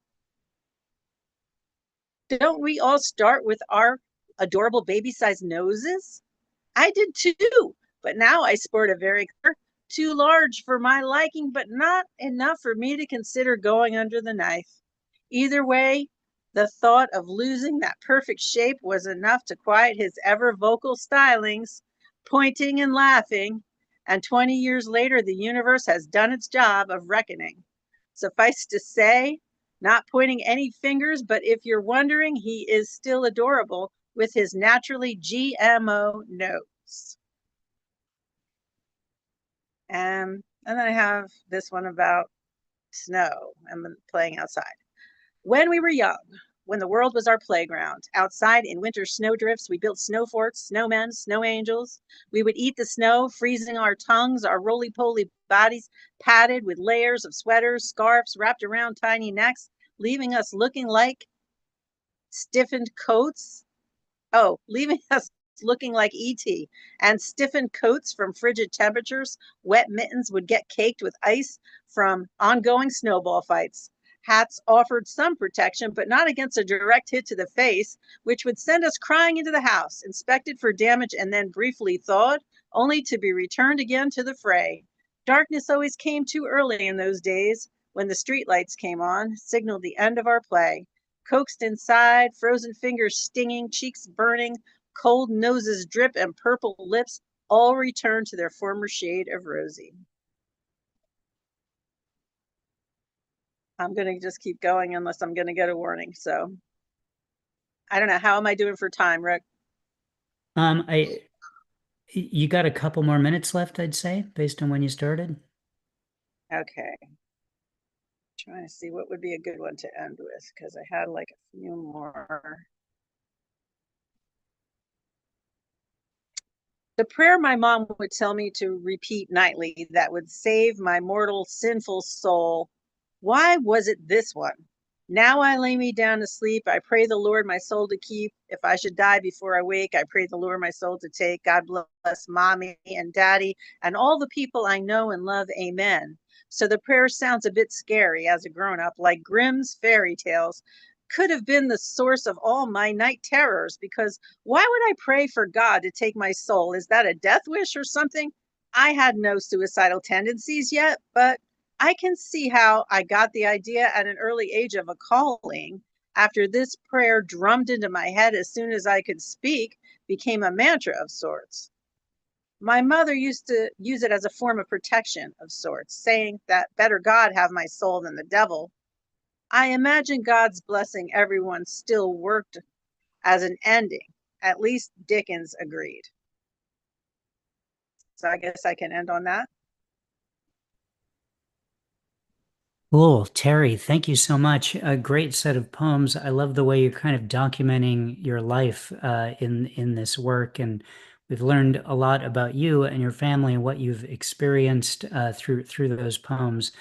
don't we all start with our adorable baby-sized noses? I did too, but now I sport a very too large for my liking, but not enough for me to consider going under the knife. Either way, the thought of losing that perfect shape was enough to quiet his ever vocal stylings, pointing and laughing, and 20 years later, the universe has done its job of reckoning. Suffice to say, not pointing any fingers, but if you're wondering, he is still adorable with his naturally GMO nose. And then I have this one about snow and playing outside. When we were young, when the world was our playground, outside in winter snowdrifts, we built snow forts, snowmen, snow angels. We would eat the snow, freezing our tongues, our roly-poly bodies padded with layers of sweaters, scarves wrapped around tiny necks, leaving us looking like stiffened coats. Leaving us looking like E.T. and stiffened coats from frigid temperatures. Wet mittens would get caked with ice from ongoing snowball fights. Hats offered some protection, but not against a direct hit to the face, which would send us crying into the house, inspected for damage and then briefly thawed, only to be returned again to the fray. Darkness always came too early in those days. When the streetlights came on, signaled the end of our play. Coaxed inside, frozen fingers stinging, cheeks burning, cold noses drip, and purple lips all return to their former shade of rosy. I'm going to just keep going unless I'm going to get a warning. So I don't know. How am I doing for time, Rick? You got a couple more minutes left, I'd say, based on when you started. Okay. Trying to see what would be a good one to end with, because I had like a few more. The prayer my mom would tell me to repeat nightly that would save my mortal sinful soul. Why was it this one? Now I lay me down to sleep. I pray the Lord my soul to keep. If I should die before I wake, I pray the Lord my soul to take. God bless mommy and daddy and all the people I know and love. Amen. So the prayer sounds a bit scary as a grown-up, like Grimm's fairy tales. Could have been the source of all my night terrors, because why would I pray for God to take my soul? Is that a death wish or something? I had no suicidal tendencies yet, but I can see how I got the idea at an early age of a calling. After this prayer drummed into my head as soon as I could speak, became a mantra of sorts. My mother used to use it as a form of protection of sorts, saying that better God have my soul than the devil. I imagine God's blessing everyone still worked as an ending. At least Dickens agreed. So I guess I can end on that. Cool. Terri, thank you so much. A great set of poems. I love the way you're kind of documenting your life in this work. And we've learned a lot about you and your family and what you've experienced through those poems.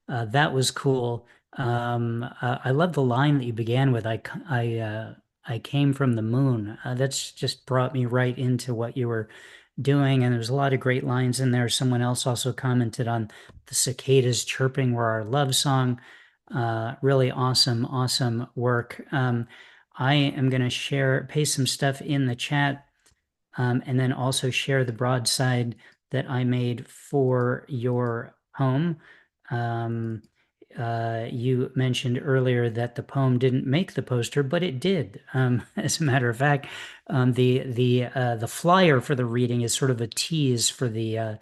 That was cool. I love the line that you began with. I came from the moon. That's just brought me right into what you were doing, and there's a lot of great lines in there. Someone else also commented on the cicadas chirping were our love song. Really awesome work. I am going to paste some stuff in the chat, and then also share the broadside that I made for your home. You mentioned earlier that the poem didn't make the poster, but it did. As a matter of fact, the flyer for the reading is sort of a tease for the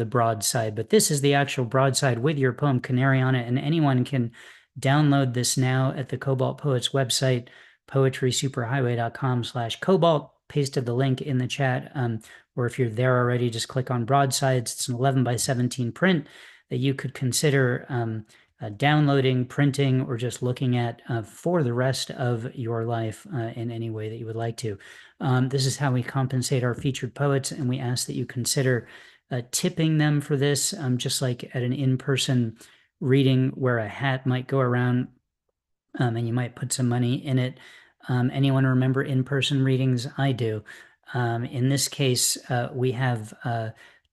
broadside, but this is the actual broadside with your poem Canary on it, and anyone can download this now at the Cobalt Poets website poetrysuperhighway.com/cobalt. Pasted the link in the chat. Or if you're there already, just click on broadsides. It's an 11 by 17 print that you could consider downloading, printing, or just looking at for the rest of your life in any way that you would like to. This is how we compensate our featured poets, and we ask that you consider tipping them for this, just like at an in-person reading where a hat might go around and you might put some money in it. Anyone remember in-person readings? I do. In this case, we have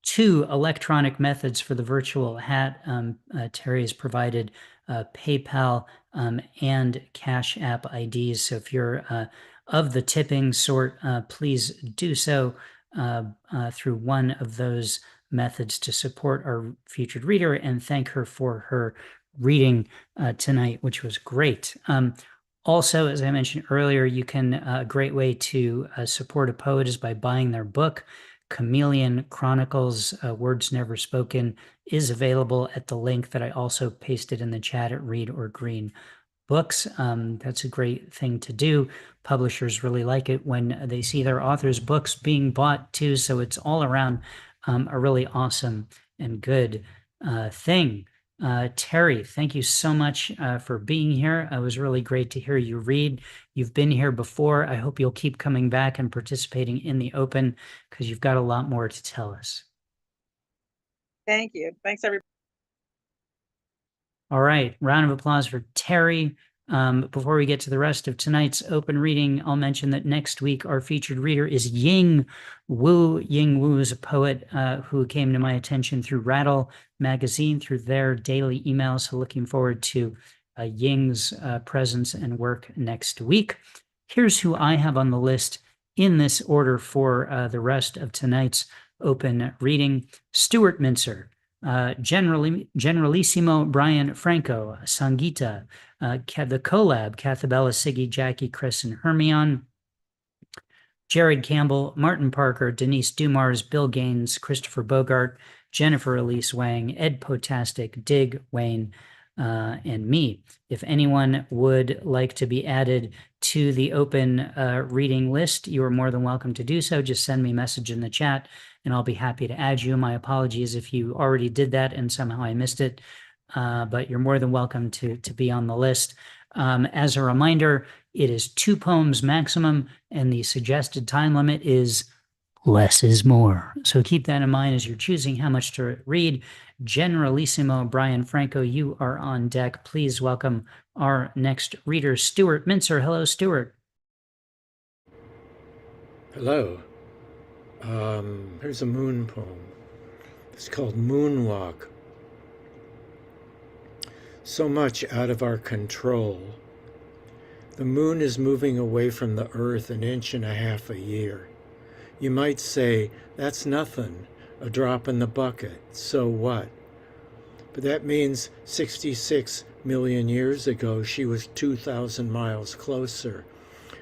2 electronic methods for the virtual hat. Terri has provided PayPal and Cash App IDs. So if you're of the tipping sort, please do so through one of those methods to support our featured reader and thank her for her reading tonight, which was great. Also, as I mentioned earlier, you can, a great way to support a poet is by buying their book. Chameleon Chronicles, Words Never Spoken, is available at the link that I also pasted in the chat at Read or Green Books. That's a great thing to do. Publishers really like it when they see their authors' books being bought too, so it's all around a really awesome and good thing. Terri, thank you so much for being here. It was really great to hear you read. You've been here before. I hope you'll keep coming back and participating in the open because you've got a lot more to tell us. Thank you. Thanks, everybody. All right, round of applause for Terri. Before we get to the rest of tonight's open reading, I'll mention that next week our featured reader is Ying Wu. Ying Wu is a poet who came to my attention through Rattle magazine, through their daily emails. So looking forward to Ying's presence and work next week. Here's who I have on the list in this order for the rest of tonight's open reading. Stuart Mincer, Generalissimo Brian Franco, Sangeeta, the Collab, Cathabella, Siggy, Jackie, Chris, and Hermione, Jared Campbell, Martin Parker, Denise Dumars, Bill Gaines, Christopher Bogart, Jennifer Elise Wang, Ed Potastic, Dig, Wayne, and me. If anyone would like to be added to the open reading list, you are more than welcome to do so. Just send me a message in the chat and I'll be happy to add you. My apologies if you already did that and somehow I missed it, but you're more than welcome to be on the list. As a reminder, it is 2 poems maximum and the suggested time limit is less is more. So keep that in mind as you're choosing how much to read. Generalissimo Brian Franco, you are on deck. Please welcome our next reader, Stuart Mincer. Hello, Stuart. Hello. Here's a moon poem. It's called Moonwalk. So much out of our control. The moon is moving away from the earth 1.5 inches a year. You might say, that's nothing, a drop in the bucket, so what? But that means 66 million years ago, she was 2,000 miles closer.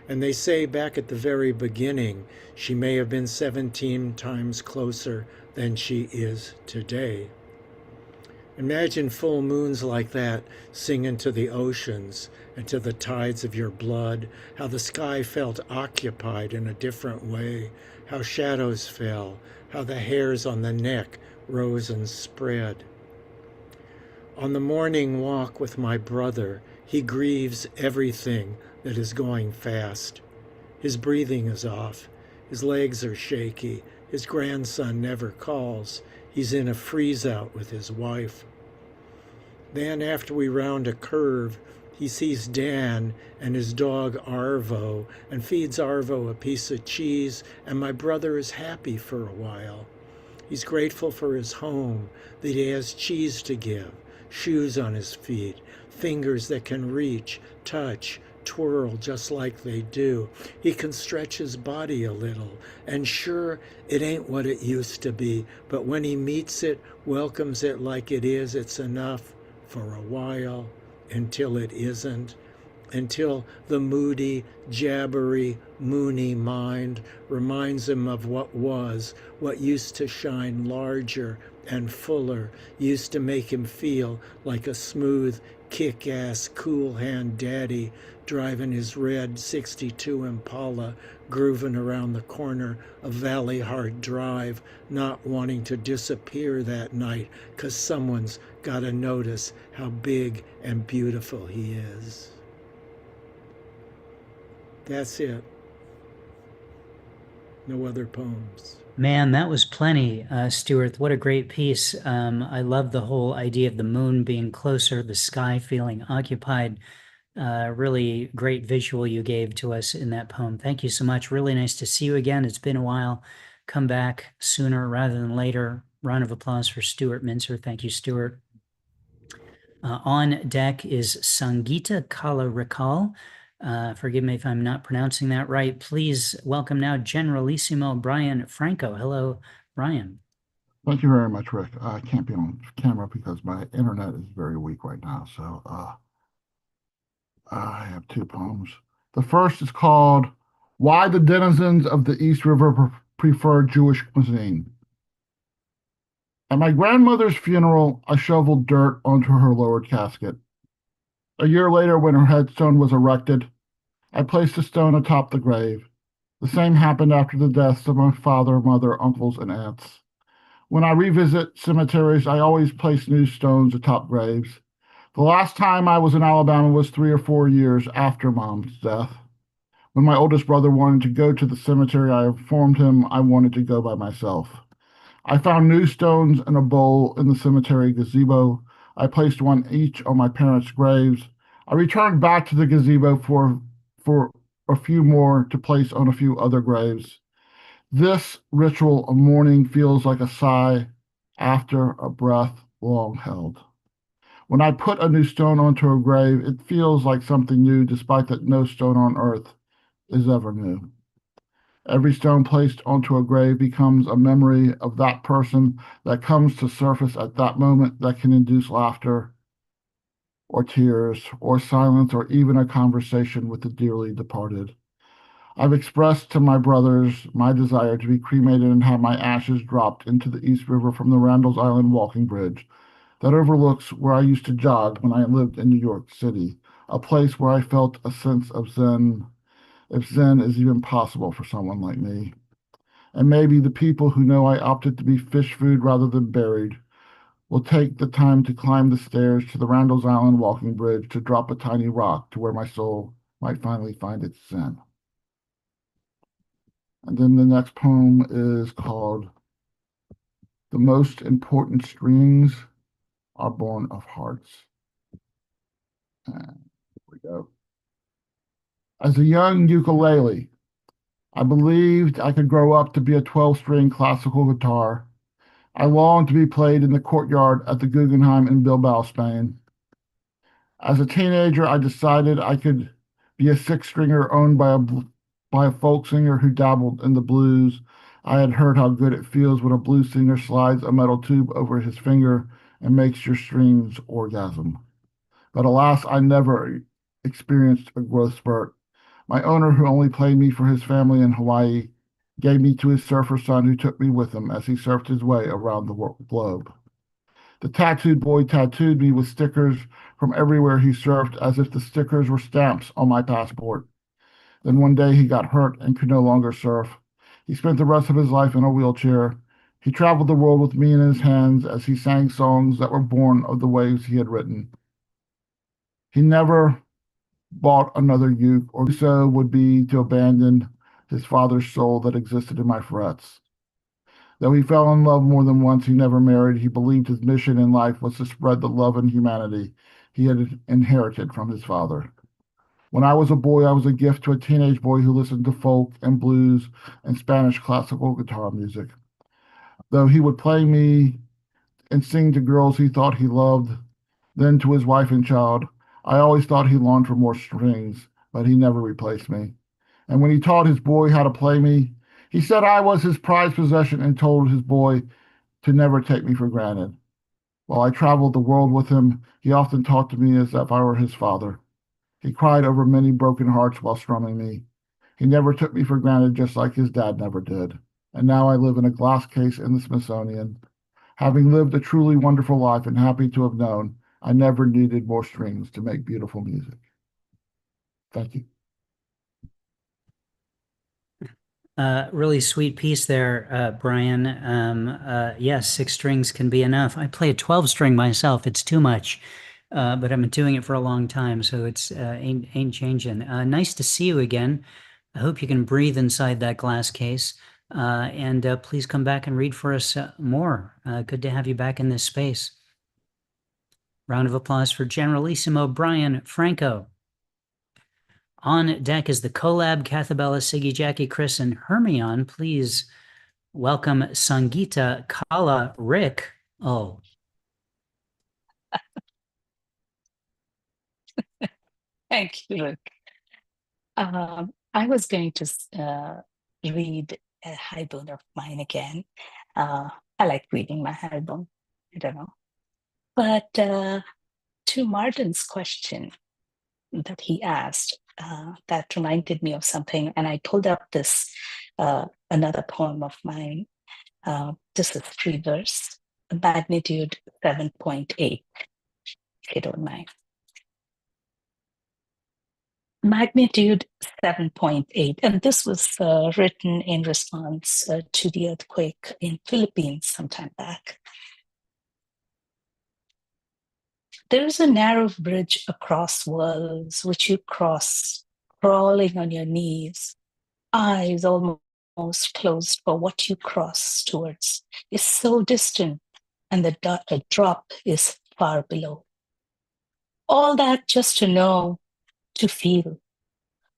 And they say back at the very beginning, she may have been 17 times closer than she is today. Imagine full moons like that singing to the oceans and to the tides of your blood, how the sky felt occupied in a different way, how shadows fell, how the hairs on the neck rose and spread. On the morning walk with my brother, he grieves everything that is going fast. His breathing is off, his legs are shaky, his grandson never calls, he's in a freeze-out with his wife. Then after we round a curve, he sees Dan and his dog Arvo and feeds Arvo a piece of cheese, and my brother is happy for a while. He's grateful for his home, that he has cheese to give, shoes on his feet, fingers that can reach, touch, twirl just like they do. He can stretch his body a little, and sure, it ain't what it used to be, but when he meets it, welcomes it like it is, it's enough for a while, until it isn't, until the moody, jabbery, moony mind reminds him of what was, what used to shine larger and fuller, used to make him feel like a smooth, kick-ass, cool-hand daddy driving his red 62 Impala, grooving around the corner of Valley Heart Drive, not wanting to disappear that night 'cause someone's gotta notice how big and beautiful he is. That's it. No other poems. Man, that was plenty, Stuart. What a great piece. I love the whole idea of the moon being closer, the sky feeling occupied. Really great visual you gave to us in that poem. Thank you so much. Really nice to see you again. It's been a while. Come back sooner rather than later. Round of applause for Stuart Mincer. Thank you, Stuart. On deck is Sangeeta Kala. Forgive me if I'm not pronouncing that right. Please welcome now Generalissimo Brian Franco. Hello, Brian. Thank you very much, Rick. I can't be on camera because my internet is very weak right now. So I have two poems. The first is called Why the Denizens of the East River Prefer Jewish Cuisine. At my grandmother's funeral, I shoveled dirt onto her lowered casket. A year later, when her headstone was erected, I placed a stone atop the grave. The same happened after the deaths of my father, mother, uncles, and aunts. When I revisit cemeteries, I always place new stones atop graves. The last time I was in Alabama was 3 or 4 years after Mom's death. When my oldest brother wanted to go to the cemetery, I informed him I wanted to go by myself. I found new stones in a bowl in the cemetery gazebo. I placed one each on my parents' graves. I returned back to the gazebo for a few more to place on a few other graves. This ritual of mourning feels like a sigh after a breath long held. When I put a new stone onto a grave, it feels like something new, despite that no stone on earth is ever new. Every stone placed onto a grave becomes a memory of that person that comes to surface at that moment that can induce laughter or tears or silence or even a conversation with the dearly departed. I've expressed to my brothers my desire to be cremated and have my ashes dropped into the East River from the Randall's Island walking bridge that overlooks where I used to jog when I lived in New York City, a place where I felt a sense of zen, if zen is even possible for someone like me. And maybe the people who know I opted to be fish food rather than buried will take the time to climb the stairs to the Randall's Island walking bridge to drop a tiny rock to where my soul might finally find its zen. And then the next poem is called The Most Important Strings Are Born of Hearts. And here we go. As a young ukulele, I believed I could grow up to be a 12-string classical guitar. I longed to be played in the courtyard at the Guggenheim in Bilbao, Spain. As a teenager, I decided I could be a six-stringer owned by a folk singer who dabbled in the blues. I had heard how good it feels when a blues singer slides a metal tube over his finger and makes your strings orgasm. But alas, I never experienced a growth spurt. My owner, who only played me for his family in Hawaii, gave me to his surfer son, who took me with him as he surfed his way around the globe. The tattooed boy tattooed me with stickers from everywhere he surfed, as if the stickers were stamps on my passport. Then one day he got hurt and could no longer surf. He spent the rest of his life in a wheelchair. He traveled the world with me in his hands as he sang songs that were born of the waves he had written. He never bought another uke, or so would be to abandon his father's soul that existed in my frets. Though he fell in love more than once, he never married. He believed his mission in life was to spread the love and humanity he had inherited from his father. When I was a boy, I was a gift to a teenage boy who listened to folk and blues and Spanish classical guitar music. Though he would play me and sing to girls he thought he loved, then to his wife and child, I always thought he longed for more strings, but he never replaced me. And when he taught his boy how to play me, he said I was his prized possession and told his boy to never take me for granted. While I traveled the world with him, he often talked to me as if I were his father. He cried over many broken hearts while strumming me. He never took me for granted, just like his dad never did. And now I live in a glass case in the Smithsonian, having lived a truly wonderful life and happy to have known I never needed more strings to make beautiful music. Thank you. Really sweet piece there, Brian. Yes, 6 strings can be enough. I play a 12 string myself. It's too much, but I've been doing it for a long time, so it's ain't changing. Nice to see you again. I hope you can breathe inside that glass case. And please come back and read for us more. Good to have you back in this space. Round of applause for Generalissimo Brian Franco. On deck is the collab, Cathabella, Siggy, Jackie, Chris, and Hermione. Please welcome Sangeeta, Kala, Rick. Oh. Thank you, Rick. I was going to read a hairbone of mine again. I like reading my hairbone. I don't know. But to Martin's question that he asked, that reminded me of something. And I pulled up this another poem of mine. This is free verse, magnitude 7.8, if you don't mind. Magnitude 7.8, and this was written in response to the earthquake in Philippines sometime back. There is a narrow bridge across worlds which you cross, crawling on your knees, eyes almost closed, for what you cross towards is so distant, and the drop is far below. All that just to know, to feel.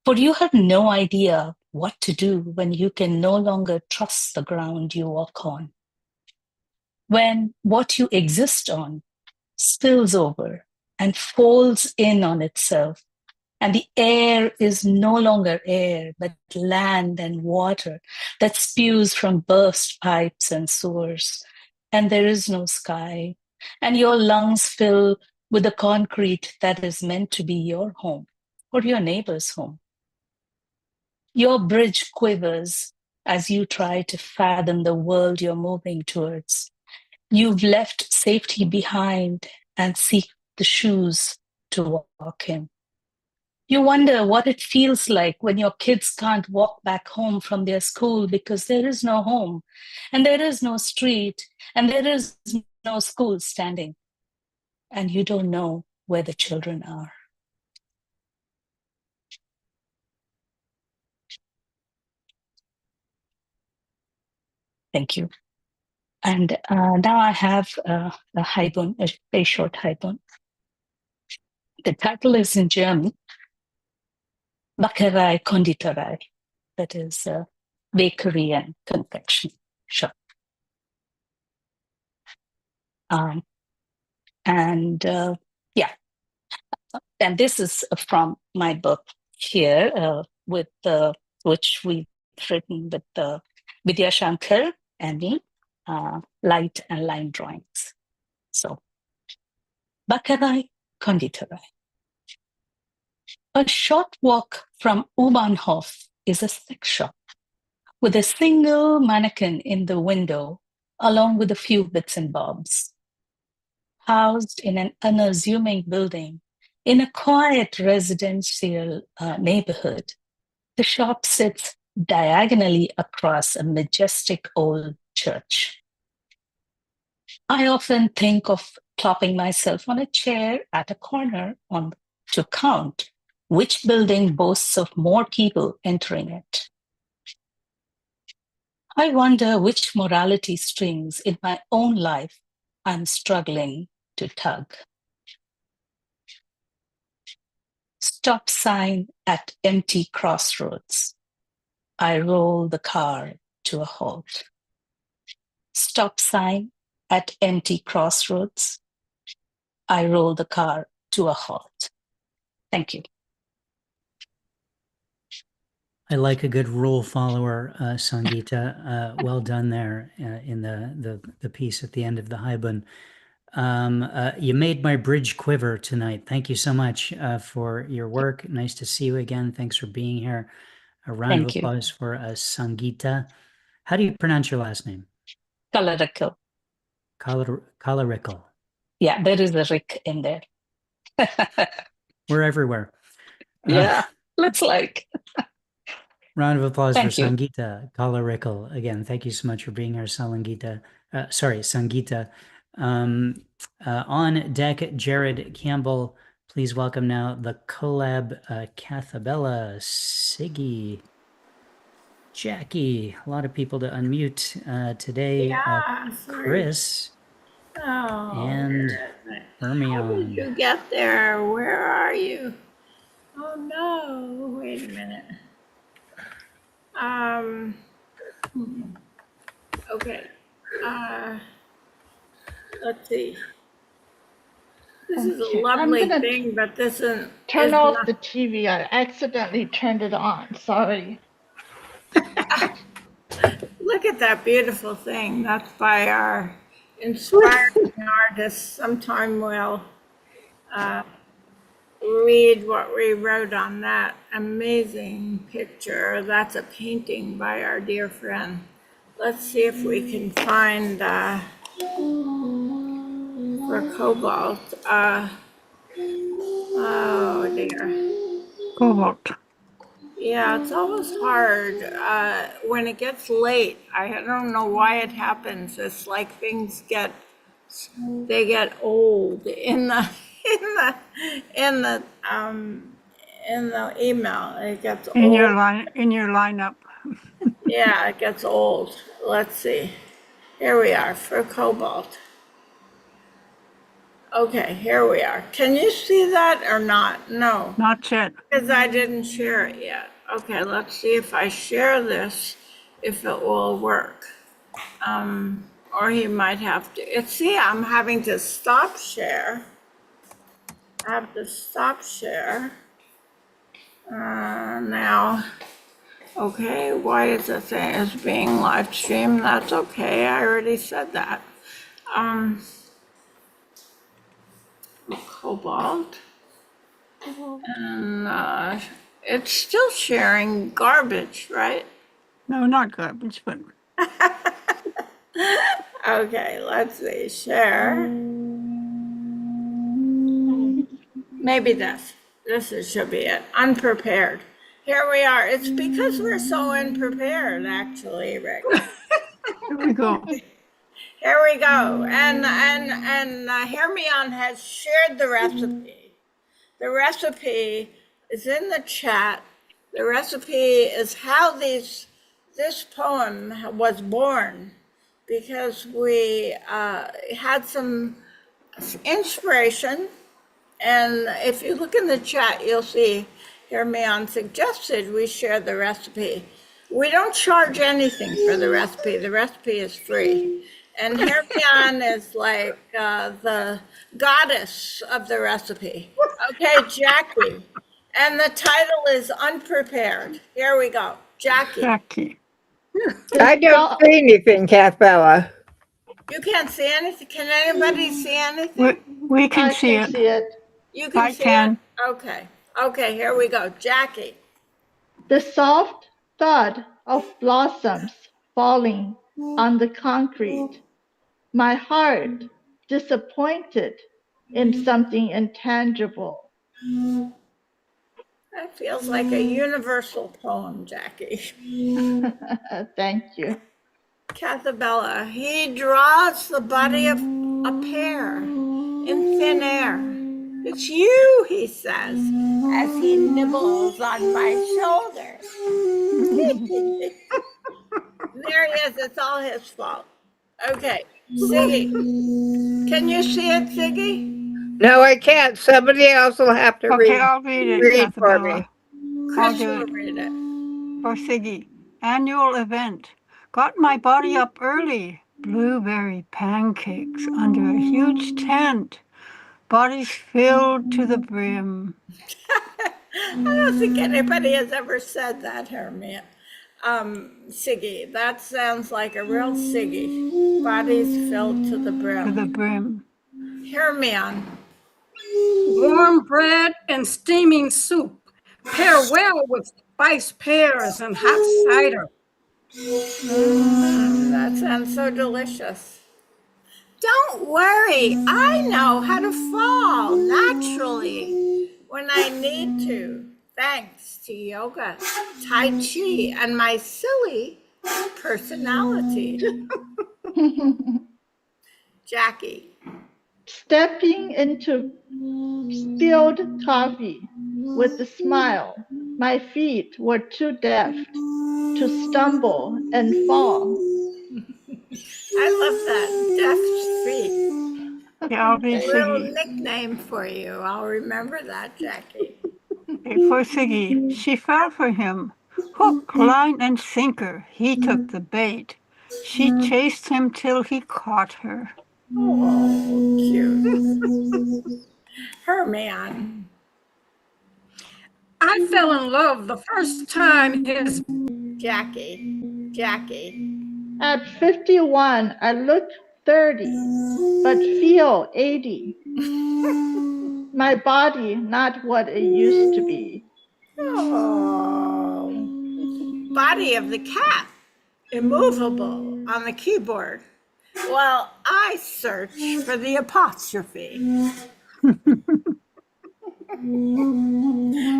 For you have no idea what to do when you can no longer trust the ground you walk on. When what you exist on spills over and folds in on itself, and the air is no longer air, but land and water that spews from burst pipes and sewers, and there is no sky, and your lungs fill with the concrete that is meant to be your home or your neighbor's home. Your bridge quivers as you try to fathom the world you're moving towards. You've left safety behind and seek the shoes to walk in. You wonder what it feels like when your kids can't walk back home from their school because there is no home, and there is no street, and there is no school standing, and you don't know where the children are. Thank you. And now I have a hairbone, a very short hairbone. The title is in German, Bäckerei Konditorei, that is bakery and confection shop. Yeah, and this is from my book here, with which we've written with Vidya Shankar and me, light and line drawings. So, Bäckerei Konditorei. A short walk from U-Bahnhof is a sex shop with a single mannequin in the window, along with a few bits and bobs. Housed in an unassuming building in a quiet residential neighborhood, the shop sits diagonally across a majestic old church. I often think of plopping myself on a chair at a corner to count which building boasts of more people entering it. I wonder which morality strings in my own life I'm struggling to tug. Stop sign at empty crossroads. I roll the car to a halt. Stop sign at empty crossroads. I roll the car to a halt. Thank you. I like a good rule follower, Sangeeta. Well done there in the piece at the end of the hairbone. You made my bridge quiver tonight. Thank you so much for your work. Nice to see you again. Thanks for being here. A round of applause for Sangeeta. How do you pronounce your last name? Kalarickle. Kalarickle. Yeah, there is a Rick in there. We're everywhere. Yeah, looks like. Round of applause Thank for you. Sangeeta Kalarikal. Again, thank you so much for being here, Sangeeta. Sangeeta. On deck, Jared Campbell. Please welcome now the collab Cathabella, Siggy, Jackie. A lot of people to unmute today. Yeah, sorry. Chris Oh, and where is it? How did Hermione. you get there? Where are you? Oh no, wait a minute. Okay. Let's see. This is a Okay, I'm lovely gonna thing, but this is turn off not. the TV. I accidentally turned it on. Sorry. Look at that beautiful thing. That's by our inspiring artist. Sometime we'll read what we wrote on that amazing picture. That's a painting by our dear friend. Let's see if we can find for Cobalt. Oh dear. Cobalt. Yeah, it's always hard when it gets late. I don't know why it happens. It's like things get old in the in the in the email. It gets old. In your lineup. Yeah, it gets old. Let's see. Here we are for Cobalt. Okay, here we are. Can you see that or not? No. Not yet. Because I didn't share it yet. Okay, let's see if I share this, if it will work. Or he might have to. See, I'm having to stop share. I have to stop share. Now, okay, why is it saying it's being live streamed? That's okay, I already said that. Cobalt. And it's still sharing garbage, right? No, not garbage, but Okay, let's see, share. Maybe this should be it, unprepared. Here we are. It's because we're so unprepared, actually, Rick. here we go. Here we go. And Hermione has shared the recipe. The recipe is in the chat. The recipe is how this poem was born, because we had some inspiration. And if you look in the chat, you'll see Hermione suggested we share the recipe. We don't charge anything for the recipe. The recipe is free. And Hermione is like the goddess of the recipe. Okay, Jackie. And the title is Unprepared. Here we go. Jackie. Jackie. I don't see anything, Kathbella. You can't see anything? Can anybody see anything? We can I see can it. see it. You can see it? Okay. Okay, here we go. Jackie. The soft thud of blossoms falling on the concrete. My heart disappointed in something intangible. That feels like a universal poem, Jackie. Thank you. Cathabella, he draws the body of a pear in thin air. It's you, he says, as he nibbles on my shoulder. There he is, it's all his fault. Okay, Siggy. Can you see it, Siggy? No, I can't. Somebody else will have to read. Okay, I'll read it, Read for me. Cathabella. I'll Chris do will it. read it. For Siggy. Annual event. Got my body up early. Blueberry pancakes under a huge tent. Bodies filled to the brim. I don't think anybody has ever said that, Hermia. Siggy. That sounds like a real Siggy. Bodies filled to the brim. To the brim. Hermione. Warm bread and steaming soup pair well with spiced pears and hot cider. That sounds so delicious. Don't worry, I know how to fall naturally when I need to, thanks to yoga, Tai Chi, and my silly personality. Jackie. Stepping into spilled coffee with a smile. My feet were too deft to stumble and fall. I love that. Deft feet. Yeah, I'll A read little Siggy. nickname for you. I'll remember that, Jackie. Okay, for Siggy, she fell for him. Hook, line, and sinker, he took the bait. She chased him till he caught her. Oh, cute. Her man. I fell in love the first time his Jackie. At 51, I look 30, but feel 80. My body not what it used to be. Oh. Body of the cat. Immovable on the keyboard. While I search for the apostrophe.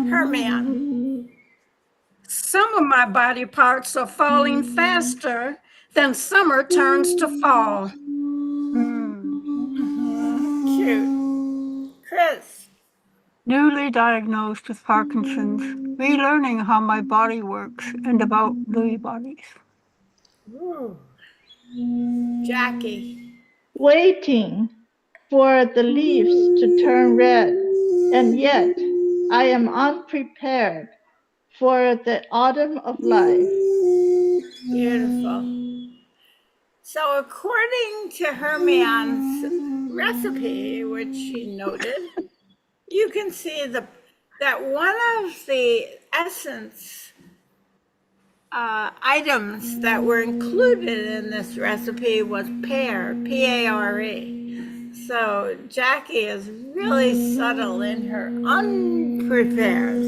Her man. Some of my body parts are falling faster than summer turns to fall. Cute. Chris. Newly diagnosed with Parkinson's, relearning how my body works and about Lewy bodies. Ooh. Jackie. Waiting for the leaves to turn red, and yet I am unprepared for the autumn of life. Beautiful. So according to Hermion's recipe, which she noted, you can see that one of the essence items that were included in this recipe was pear, P-A-R-E. So Jackie is really subtle in her unprepared.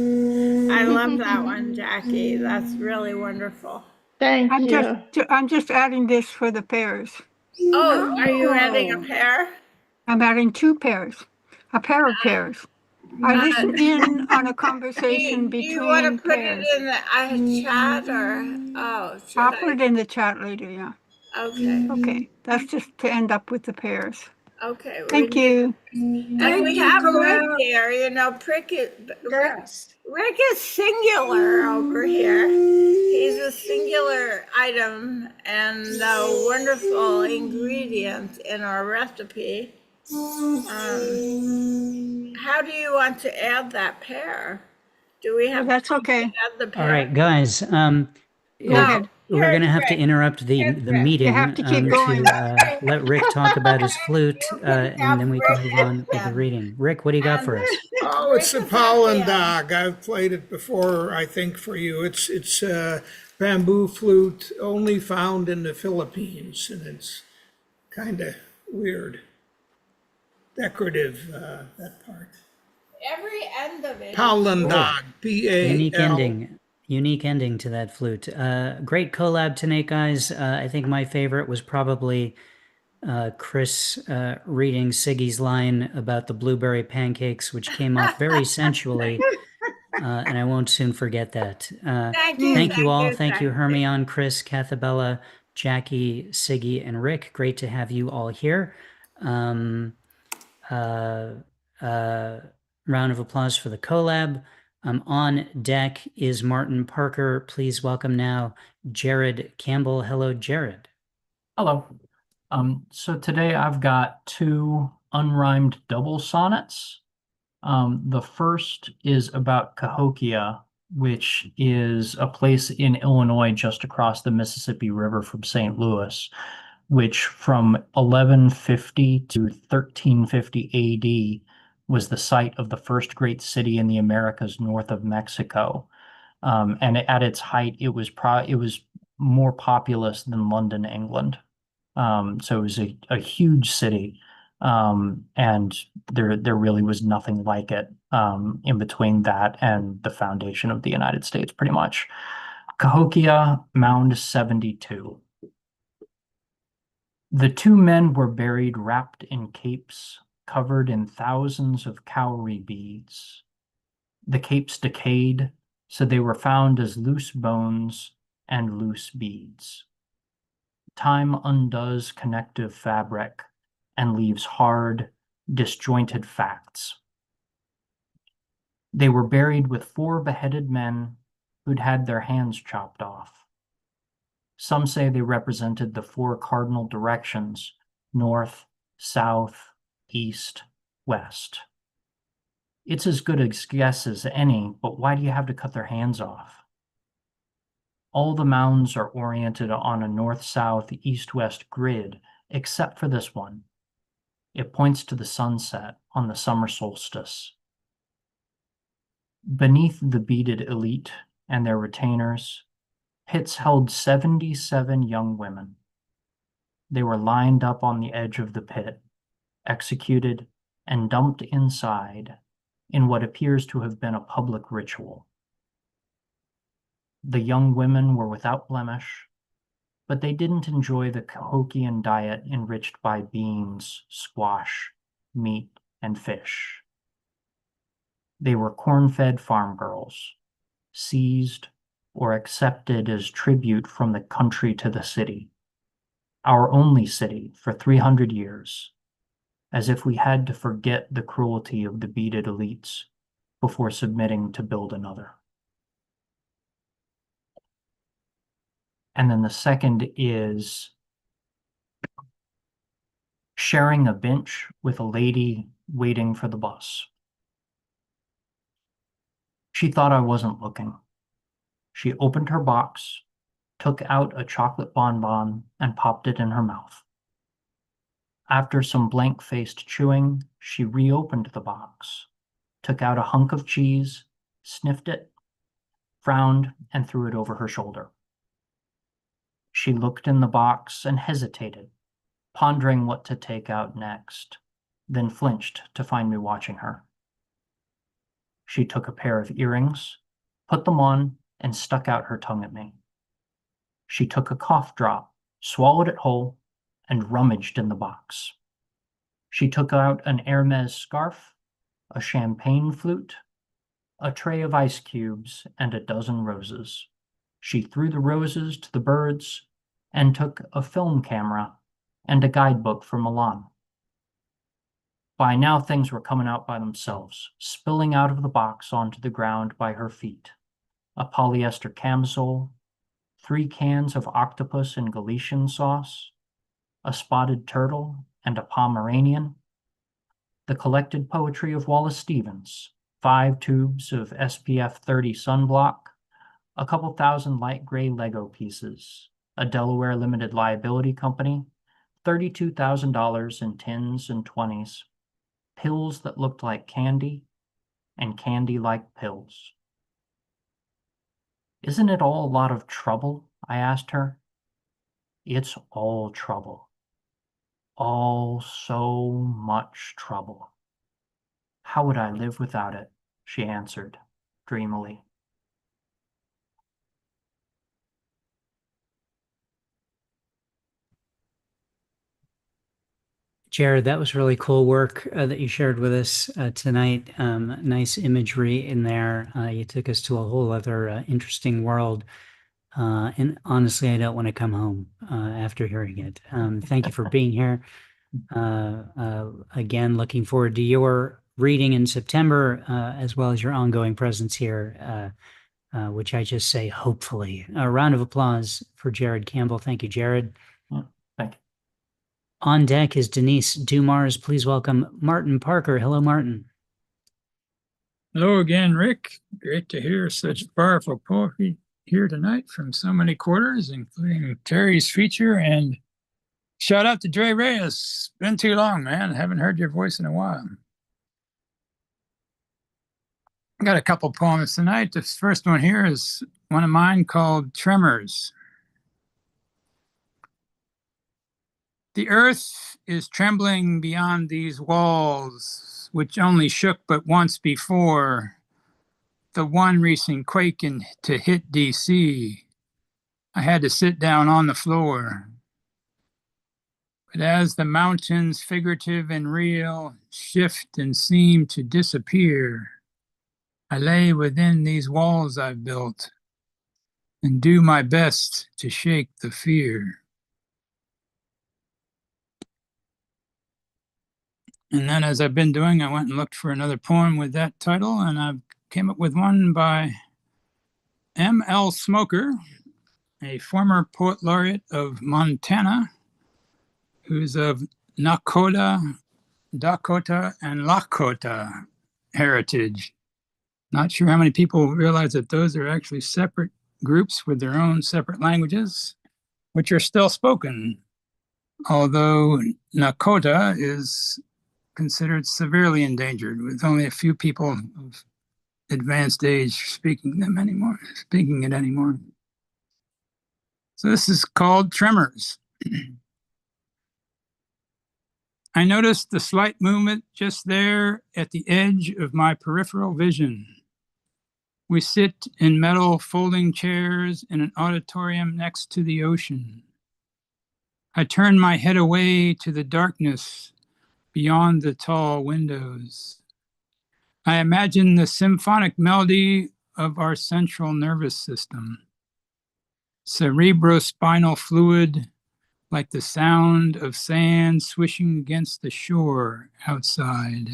I love that one, Jackie. That's really wonderful. Thank you. I'm just adding this for the pairs. Oh, are you adding a pair? I'm adding 2 pairs, a pair of pairs. I listened in on a conversation Do you want between to put pairs. it in the chat or should I'll put it in the chat later, yeah. Okay. Okay, that's just to end up with the pairs. Okay. Thank you. And we have Rick here, Rick is singular over here. He's a singular item and a wonderful ingredient in our recipe. How do you want to add that pair? Do we have that's okay. to add the pair? All right, guys. Go ahead. We're going to have to interrupt the meeting You have to keep going. to let Rick talk about his flute, and then we can move on with the reading. Rick, what do you got for us? Oh, it's the pollen dog. I've played it before, I think, for you. It's a bamboo flute only found in the Philippines, and it's kind of weird. Decorative, that part. Every end of it. Pollen dog, P-A-L. Unique ending to that flute. Great collab tonight, guys. I think my favorite was probably Chris reading Siggy's line about the blueberry pancakes, which came off very sensually, and I won't soon forget that. Thank you all. Thank you, Hermione, Chris, Cathabella, Jackie, Siggy, and Rick. Great to have you all here. Round of applause for the collab. On deck is Martin Parker. Please welcome now Jared Campbell. Hello, Jared. Hello. So today I've got 2 unrhymed double sonnets. The first is about Cahokia, which is a place in Illinois just across the Mississippi River from St. Louis, which from 1150 to 1350 AD was the site of the first great city in the Americas north of Mexico. And at its height, it was more populous than London, England. So it was a huge city, and there really was nothing like it in between that and the foundation of the United States, pretty much. Cahokia, Mound 72. The two men were buried wrapped in capes, covered in thousands of cowrie beads. The capes decayed, so they were found as loose bones and loose beads. Time undoes connective fabric and leaves hard, disjointed facts. They were buried with 4 beheaded men who'd had their hands chopped off. Some say they represented the 4 cardinal directions: north, south, east, west. It's as good a guess as any, but why do you have to cut their hands off? All the mounds are oriented on a north-south, east-west grid, except for this one. It points to the sunset on the summer solstice. Beneath the beaded elite and their retainers, pits held 77 young women. They were lined up on the edge of the pit, executed and dumped inside in what appears to have been a public ritual. The young women were without blemish, but they didn't enjoy the Cahokian diet enriched by beans, squash, meat, and fish. They were corn-fed farm girls, seized or accepted as tribute from the country to the city, our only city for 300 years, as if we had to forget the cruelty of the beaded elites before submitting to build another. And then the second is sharing a bench with a lady waiting for the bus. She thought I wasn't looking. She opened her box, took out a chocolate bonbon, and popped it in her mouth. After some blank-faced chewing, she reopened the box, took out a hunk of cheese, sniffed it, frowned, and threw it over her shoulder. She looked in the box and hesitated, pondering what to take out next, then flinched to find me watching her. She took a pair of earrings, put them on, and stuck out her tongue at me. She took a cough drop, swallowed it whole, and rummaged in the box. She took out an Hermes scarf, a champagne flute, a tray of ice cubes, and a dozen roses. She threw the roses to the birds and took a film camera and a guidebook for Milan. By now, things were coming out by themselves, spilling out of the box onto the ground by her feet. A polyester camisole, 3 cans of octopus and Galician sauce, a spotted turtle and a Pomeranian, the collected poetry of Wallace Stevens, 5 tubes of SPF 30 sunblock, a couple thousand light gray Lego pieces, a Delaware limited liability company, $32,000 in 10s and 20s, pills that looked like candy, and candy like pills. Isn't it all a lot of trouble? I asked her. It's all trouble. All so much trouble. How would I live without it? She answered, dreamily. Jared, that was really cool work that you shared with us tonight. Nice imagery in there. You took us to a whole other interesting world. And honestly, I don't want to come home after hearing it. Thank you for being here. Again, looking forward to your reading in September, as well as your ongoing presence here, which I just say, hopefully. A round of applause for Jared Campbell. Thank you, Jared. Thank you. On deck is Denise Dumars. Please welcome Martin Parker. Hello, Martin. Hello again, Rick. Great to hear such powerful poetry here tonight from so many quarters, including Terry's feature. And shout out to Dre Reyes. It's been too long, man. Haven't heard your voice in a while. I got a couple poems tonight. This first one here is one of mine called Tremors. The earth is trembling beyond these walls, which only shook but once before. The one recent quake to hit DC, I had to sit down on the floor. But as the mountains, figurative and real, shift and seem to disappear, I lay within these walls I've built and do my best to shake the fear. And then, as I've been doing, I went and looked for another poem with that title, and I came up with one by M.L. Smoker, a former poet laureate of Montana, who's of Dakota, and Lakota heritage. Not sure how many people realize that those are actually separate groups with their own separate languages, which are still spoken, although Lakota is considered severely endangered, with only a few people of advanced age speaking it anymore. So this is called Tremors. I noticed the slight movement just there at the edge of my peripheral vision. We sit in metal folding chairs in an auditorium next to the ocean. I turn my head away to the darkness beyond the tall windows. I imagine the symphonic melody of our central nervous system. Cerebrospinal fluid, like the sound of sand swishing against the shore outside.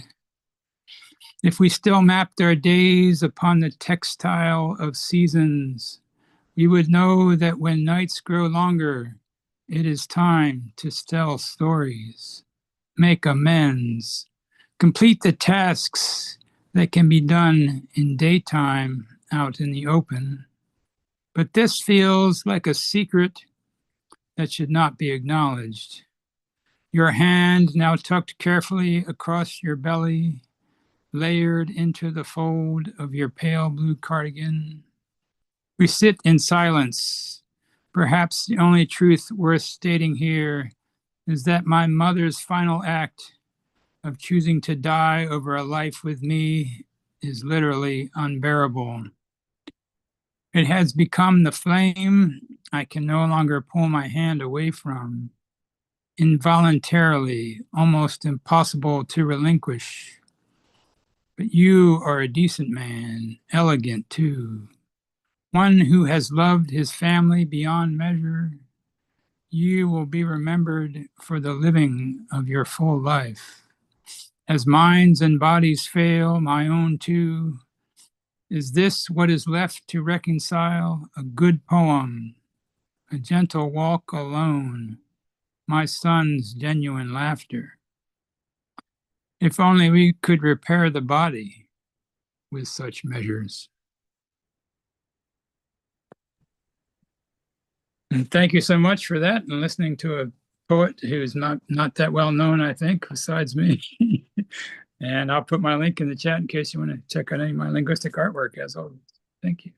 If we still mapped our days upon the textile of seasons, we would know that when nights grow longer, it is time to tell stories, make amends, complete the tasks that can be done in daytime out in the open. But this feels like a secret that should not be acknowledged. Your hand now tucked carefully across your belly, layered into the fold of your pale blue cardigan. We sit in silence. Perhaps the only truth worth stating here is that my mother's final act of choosing to die over a life with me is literally unbearable. It has become the flame I can no longer pull my hand away from, involuntarily, almost impossible to relinquish. But you are a decent man, elegant too, one who has loved his family beyond measure. You will be remembered for the living of your full life. As minds and bodies fail, my own too, is this what is left to reconcile? A good poem, a gentle walk alone, my son's genuine laughter. If only we could repair the body with such measures. And thank you so much for that, and listening to a poet who's not that well known, I think, besides me. And I'll put my link in the chat in case you want to check out any of my linguistic artwork, as always. Thank you.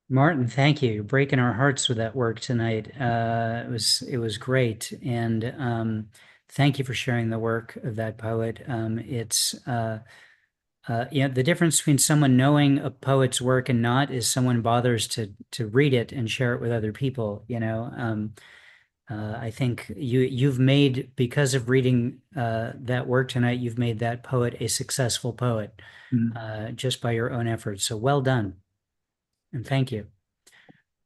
Martin, thank you. You're breaking our hearts with that work tonight. It was great, and thank you for sharing the work of that poet. It's the difference between someone knowing a poet's work and not is someone bothers to read it and share it with other people. I think you've made, because of reading that work tonight, you've made that poet a successful poet, just by your own efforts. So well done. And thank you.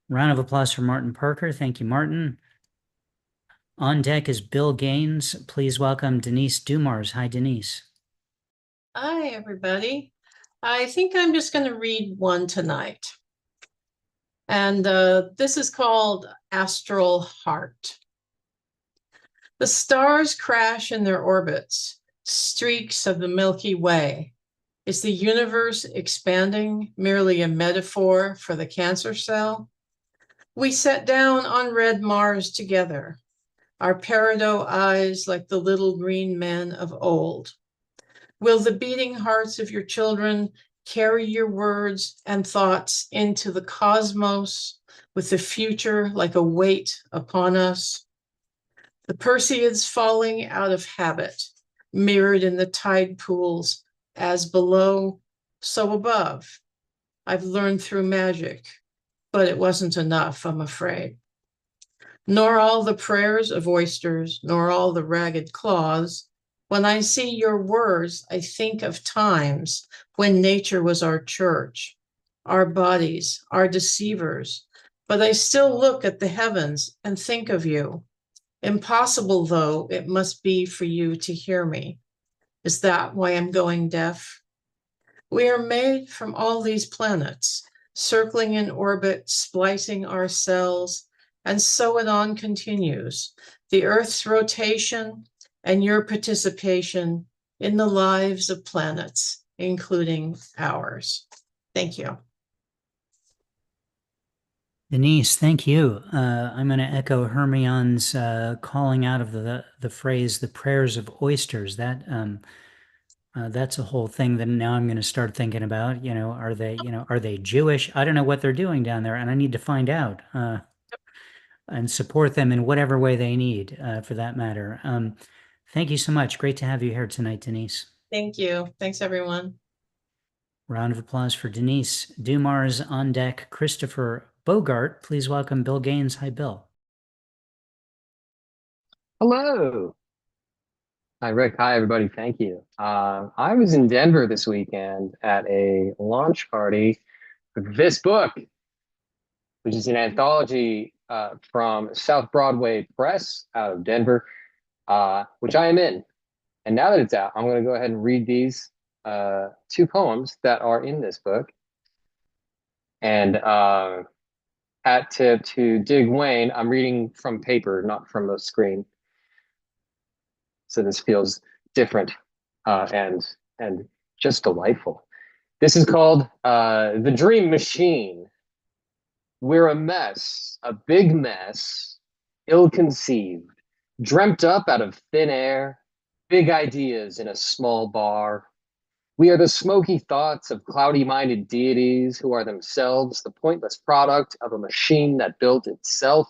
Round of applause for Martin Parker. Thank you, Martin. On deck is Bill Gaines. Please welcome Denise Dumars. Hi, Denise. Hi, everybody. I think I'm just going to read one tonight. And this is called Astral Heart. The stars crash in their orbits, streaks of the Milky Way. Is the universe expanding merely a metaphor for the cancer cell? We sat down on red Mars together, our peridot eyes like the little green men of old. Will the beating hearts of your children carry your words and thoughts into the cosmos with the future like a weight upon us? The Perseids falling out of habit, mirrored in the tide pools, as below, so above. I've learned through magic, but it wasn't enough, I'm afraid. nor all the prayers of oysters, nor all the ragged claws. When I see your words, I think of times when nature was our church, our bodies, our deceivers. But I still look at the heavens and think of you. Impossible, though, it must be for you to hear me. Is that why I'm going deaf? We are made from all these planets, circling in orbit, splicing our cells, and so it on continues. The Earth's rotation and your participation in the lives of planets, including ours. Thank you. Denise, thank you. I'm going to echo Hermion's calling out of the phrase "the prayers of oysters." That's a whole thing that now I'm going to start thinking about. Are they Jewish? I don't know what they're doing down there, and I need to find out and support them in whatever way they need, for that matter. Thank you so much. Great to have you here tonight, Denise. Thank you. Thanks, everyone. Round of applause for Denise. Dumar's on deck. Christopher Bogart, please welcome Bill Gaines. Hi, Bill. Hello. Hi, Rick. Hi, everybody. Thank you. I was in Denver this weekend at a launch party for this book, which is an anthology from South Broadway Press out of Denver, which I am in. And now that it's out, I'm going to go ahead and read these two poems that are in this book. And to dig Wayne, I'm reading from paper, not from the screen. So this feels different and just delightful. This is called The Dream Machine. We're a mess, a big mess, ill-conceived, dreamt up out of thin air, big ideas in a small bar. We are the smoky thoughts of cloudy-minded deities who are themselves the pointless product of a machine that built itself,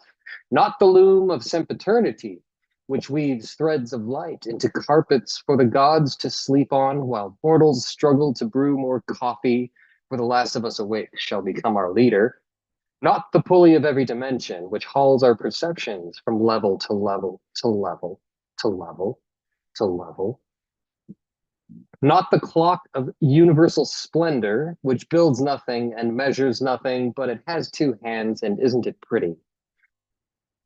not the loom of sempiternity, which weaves threads of light into carpets for the gods to sleep on while mortals struggle to brew more coffee, for the last of us awake shall become our leader. Not the pulley of every dimension, which hauls our perceptions from level to level to level to level to level. Not the clock of universal splendor, which builds nothing and measures nothing, but it has two hands, and isn't it pretty?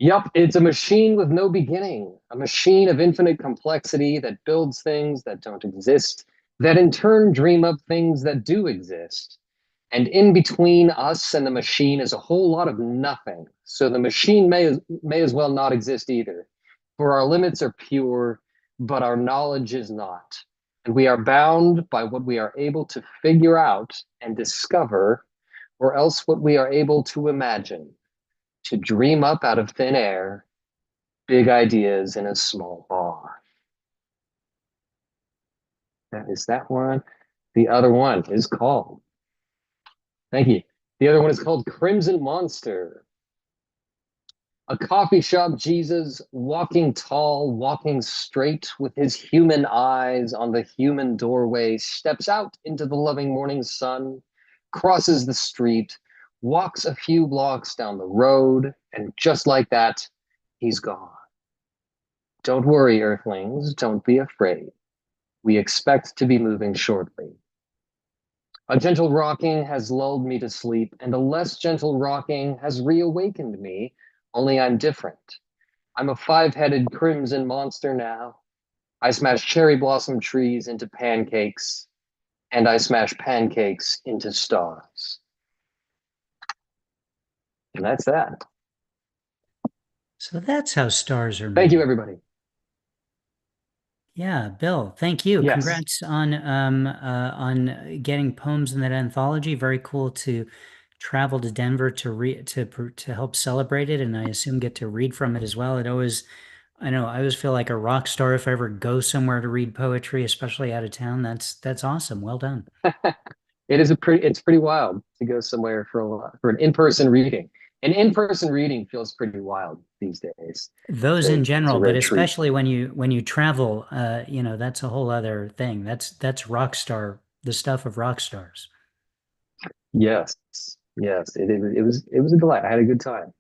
Yup, it's a machine with no beginning, a machine of infinite complexity that builds things that don't exist, that in turn dream up things that do exist. And in between us and the machine is a whole lot of nothing. So the machine may as well not exist either. For our limits are pure, but our knowledge is not. And we are bound by what we are able to figure out and discover, or else what we are able to imagine, to dream up out of thin air, big ideas in a small bar. That is that one. The other one is called, thank you. The other one is called Crimson Monster. A coffee shop Jesus, walking tall, walking straight with his human eyes on the human doorway, steps out into the loving morning sun, crosses the street, walks a few blocks down the road, and just like that, he's gone. Don't worry, Earthlings, don't be afraid. We expect to be moving shortly. A gentle rocking has lulled me to sleep, and a less gentle rocking has reawakened me, only I'm different. I'm a five-headed crimson monster now. I smash cherry blossom trees into pancakes, and I smash pancakes into stars. And that's that. So that's how stars are made. Thank you, everybody. Yeah, Bill, thank you. Yes. Congrats on getting poems in that anthology. Very cool to travel to Denver to help celebrate it, and I assume get to read from it as well. I always feel like a rock star if I ever go somewhere to read poetry, especially out of town. That's awesome. Well done. It's pretty wild to go somewhere for an in-person reading. An in-person reading feels pretty wild these days. Those in general, but treat. especially when you travel, that's a whole other thing. That's rock star, the stuff of rock stars. Yes, it was a delight. I had a good time.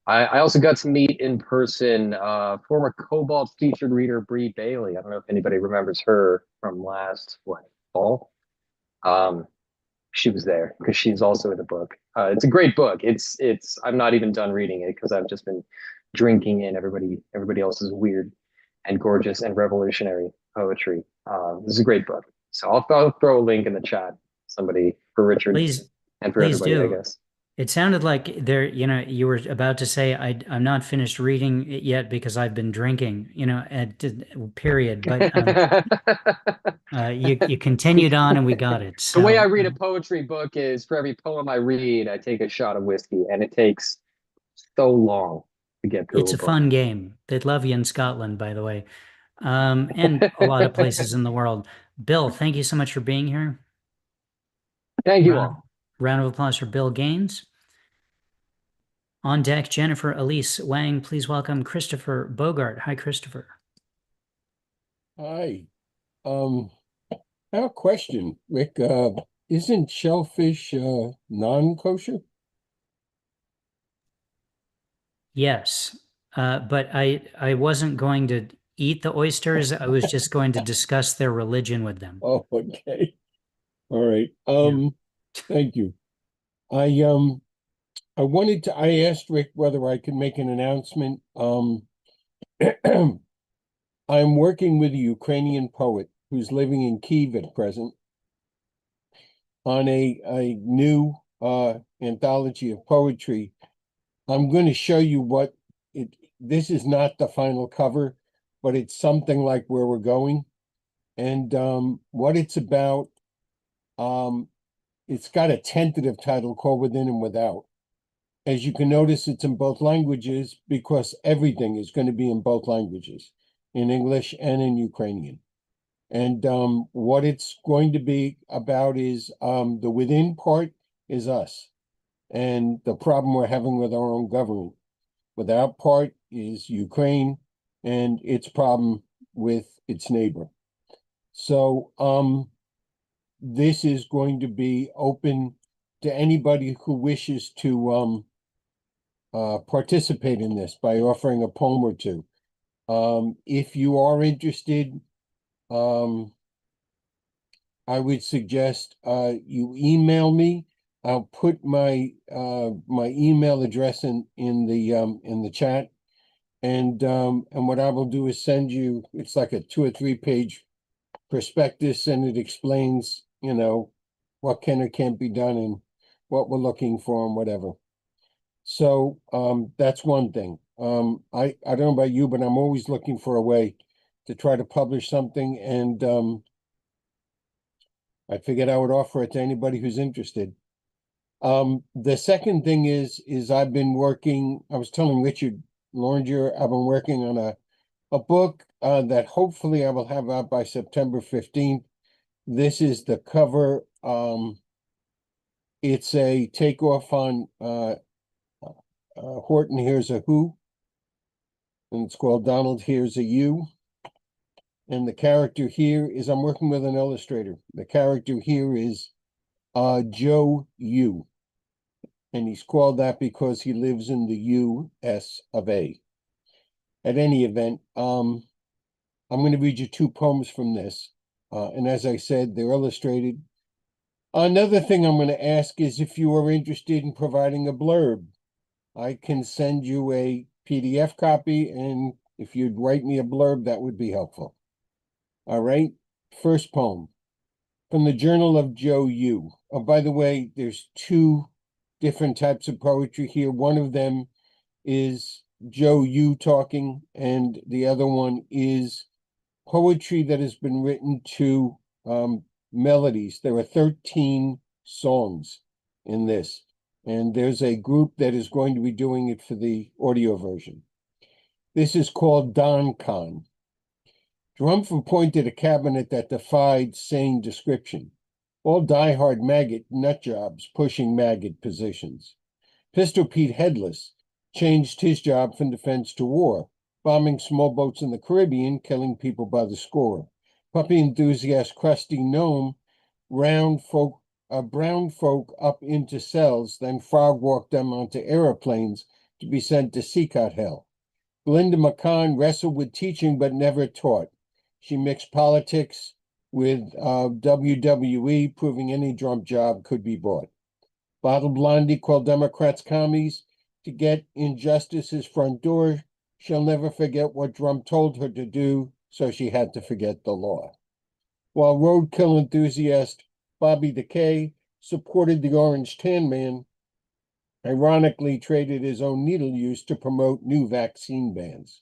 I also got to meet in person former Cobalt featured reader Bree Bailey. I don't know if anybody remembers her from last fall. She was there because she's also in the book. It's a great book. It's I'm not even done reading it because I've just been drinking in everybody else's weird and gorgeous and revolutionary poetry. This is a great book. So I'll throw a link in the chat, somebody for Richard Please, and for please everybody, I do. guess. It sounded like there, you were about to say, I'm not finished reading it yet because I've been drinking, period. But you continued on and we got it. The way I So read a poetry book is for every poem I read, I take a shot of whiskey, and it takes so long to get through it's a a book. fun game. They'd love you in Scotland, by the way, and a lot of places in the world. Bill, thank you so much for being here. Thank you all. Round of applause for Bill Gaines. On deck, Jennifer Elise Wang. Please welcome Christopher Bogart. Hi, Christopher. Hi. I have a question, Rick. Isn't shellfish non-kosher? Yes, but I wasn't going to eat the oysters. I was just going to discuss their religion with them. Oh, okay. All right. Thank you. I asked Rick whether I could make an announcement. I'm working with a Ukrainian poet who's living in Kyiv at present on a new anthology of poetry. I'm going to show you this is not the final cover, but it's something like where we're going. And what it's about, it's got a tentative title called Within and Without. As you can notice, it's in both languages because everything is going to be in both languages, in English and in Ukrainian. And what it's going to be about is the within part is us and the problem we're having with our own government. Without part is Ukraine and its problem with its neighbor. So this is going to be open to anybody who wishes to participate in this by offering a poem or two. If you are interested, I would suggest you email me. I'll put my my email address in the chat, and what I will do is send you. It's like a 2 or 3 page prospectus, and it explains, what can or can't be done and what we're looking for and whatever. So that's one thing. I don't know about you, but I'm always looking for a way to try to publish something, and I figured I would offer it to anybody who's interested. The second thing is I've been working, I was telling Richard Loringer, I've been working on a book that hopefully I will have out by September 15th. This is the cover. It's a takeoff on Horton Hears a Who, and it's called Donald Hears a You. And the character here is, I'm working with an illustrator. The character here is Joe Yu. And he's called that because he lives in the US of A. At any event, I'm going to read you 2 poems from this. And as I said, they're illustrated. Another thing I'm going to ask is if you are interested in providing a blurb. I can send you a PDF copy, and if you'd write me a blurb, that would be helpful. All right, first poem from the Journal of Joe Yu. Oh, by the way, there's 2 different types of poetry here. One of them is Joe Yu talking, and the other one is poetry that has been written to melodies. There are 13 songs in this, and there's a group that is going to be doing it for the audio version. This is called Don Con. Drumpf appointed a cabinet that defied sane description. All diehard maggot nut jobs pushing maggot positions. Pistol Pete Headless changed his job from defense to war, bombing small boats in the Caribbean, killing people by the score. Puppy enthusiast Krusty Gnome brown folk up into cells, then frog walked them onto aeroplanes to be sent to Seacot Hell. Glinda McCann wrestled with teaching but never taught. She mixed politics with WWE, proving any Trump job could be bought. Bottle Blondie called Democrats commies to get injustice's front door. She'll never forget what Trump told her to do, so she had to forget the law. While roadkill enthusiast Bobby DeKay supported the Orange Tan Man, ironically traded his own needle use to promote new vaccine bans.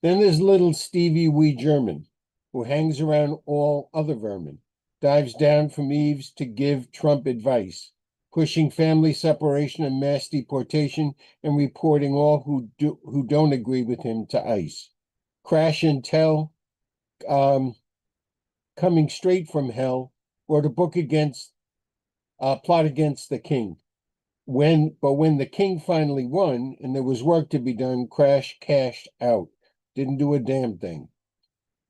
Then there's little Stevie Wee German, who hangs around all other vermin, dives down from eaves to give Trump advice, pushing family separation and mass deportation, and reporting all who don't agree with him to ICE. Crash and Tell, coming straight from hell, wrote a book against plot against the king. When the king finally won and there was work to be done, Crash cashed out. Didn't do a damn thing.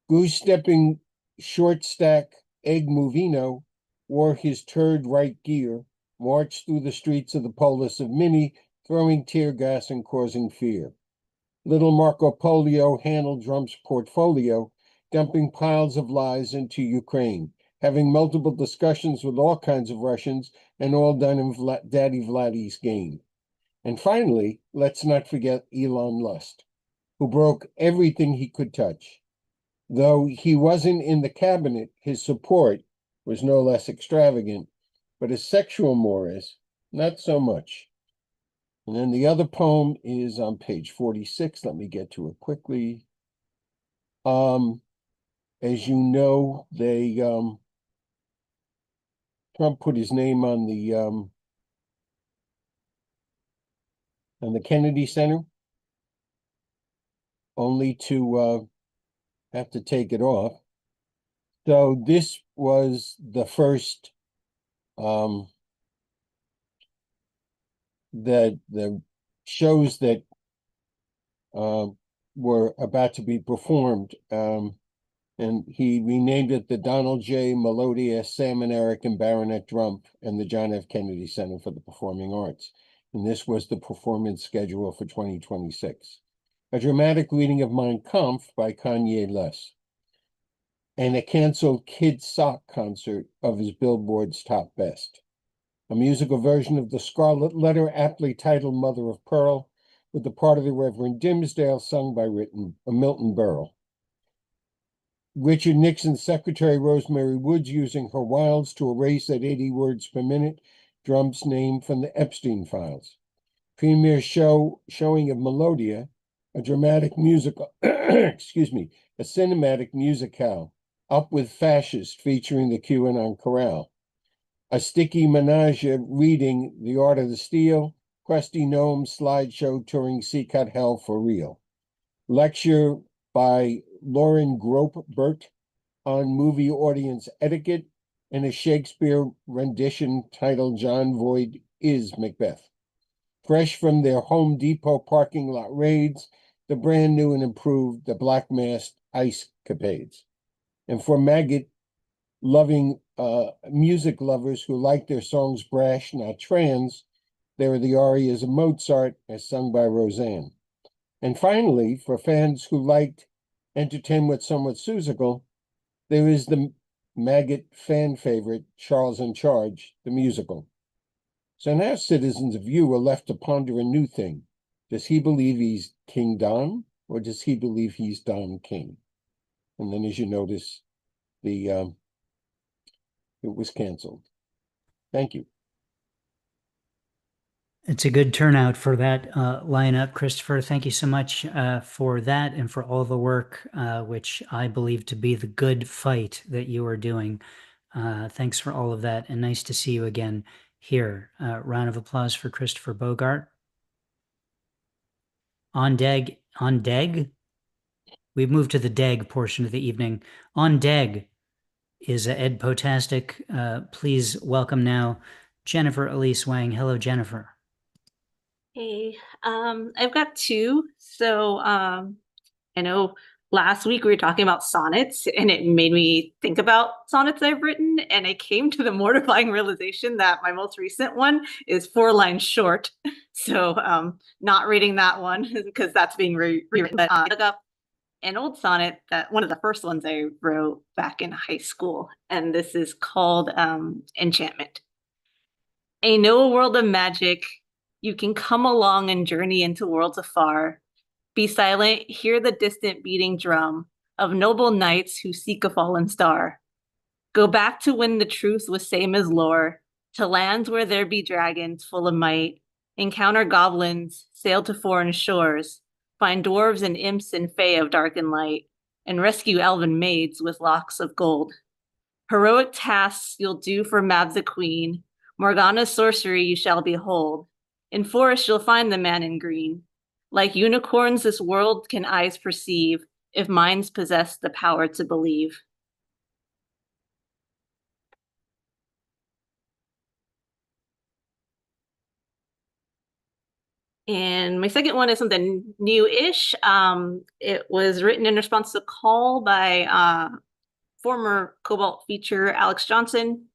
Goose-stepping short stack Egg Movino wore his turd right gear, marched through the streets of the polis of Minnie, throwing tear gas and causing fear. Little Marco Polio handled Trump's portfolio, dumping piles of lies into Ukraine, having multiple discussions with all kinds of Russians, and all done in Daddy Vladdy's game. And finally, let's not forget Elon Musk, who broke everything he could touch. Though he wasn't in the cabinet, his support was no less extravagant, but his sexual mores, not so much. And then the other poem is on page 46. Let me get to it quickly. As you know, Trump put his name on the Kennedy Center, only to have to take it off. So this was the first the shows that were about to be performed, and he renamed it the Donald J. Melodious Sam and Eric and Baronet Trump and the John F. Kennedy Center for the Performing Arts. And this was the performance schedule for 2026. A dramatic reading of Mein Kampf by Kanye West, and a canceled Kid Sock concert of his Billboard's Top Best. A musical version of the Scarlet Letter, aptly titled Mother of Pearl, with the part of the Reverend Dimsdale sung by Milton Berle. Richard Nixon's secretary Rosemary Woods using her wiles to erase at 80 words per minute Trump's name from the Epstein files. Premiere showing of Melodia, a dramatic musical, excuse me, a cinematic musicale, Up with Fascist, featuring the QAnon Chorale. A Sticky Menage reading The Art of the Steal, Krusty Gnome slideshow touring Seacot Hell for real. Lecture by Lauren Gropebert on movie audience etiquette, and a Shakespeare rendition titled John Voight is Macbeth. Fresh from their Home Depot parking lot raids, the brand new and improved The Black Masked Ice Capades. And for maggot-loving music lovers who like their songs brash, not trans, there are the arias of Mozart as sung by Roseanne. And finally, for fans who liked Entertainment Somewhat Susical, there is the maggot fan favorite, Charles in Charge, the musical. So now citizens of you are left to ponder a new thing. Does he believe he's King Don, or does he believe he's Don King? And then as you notice, it was canceled. Thank you. It's a good turnout for that lineup, Christopher. Thank you so much for that and for all the work, which I believe to be the good fight that you are doing. Thanks for all of that, and nice to see you again here. Round of applause for Christopher Bogart. On Deg. We've moved to the Deg portion of the evening. On Deg is Ed Potastic. Please welcome now Jennifer Elise Wang. Hello, Jennifer. Hey, I've got two. So I know last week we were talking about sonnets, and it made me think about sonnets I've written, and I came to the mortifying realization that my most recent one is 4 lines short. So not reading that one because that's being rewritten. But I look up an old sonnet, that one of the first ones I wrote back in high school, and this is called Enchantment. I know a world of magic. You can come along and journey into worlds afar. Be silent, hear the distant beating drum of noble knights who seek a fallen star. Go back to when the truth was same as lore, to lands where there be dragons full of might. Encounter goblins, sail to foreign shores, find dwarves and imps and fae of dark and light, and rescue elven maids with locks of gold. Heroic tasks you'll do for Mab the Queen, Morgana's sorcery you shall behold. In forest you'll find the man in green. Like unicorns, this world can eyes perceive, if minds possess the power to believe. And my second one is something new-ish. It was written in response to a call by former Cobalt feature Alex Johnson,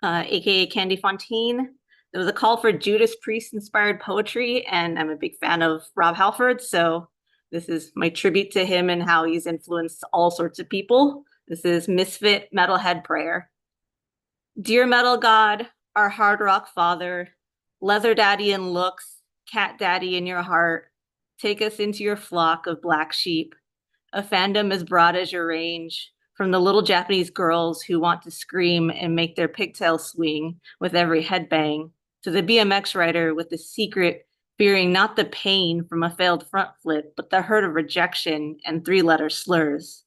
aka Candy Fontaine. There was a call for Judas Priest-inspired poetry, and I'm a big fan of Rob Halford, so this is my tribute to him and how he's influenced all sorts of people. This is Misfit Metalhead Prayer. Dear Metal God, our hard rock father, leather daddy in looks, cat daddy in your heart, take us into your flock of black sheep, a fandom as broad as your range, from the little Japanese girls who want to scream and make their pigtails swing with every headbang, to the BMX rider with the secret, fearing not the pain from a failed front flip, but the hurt of rejection and 3-letter slurs.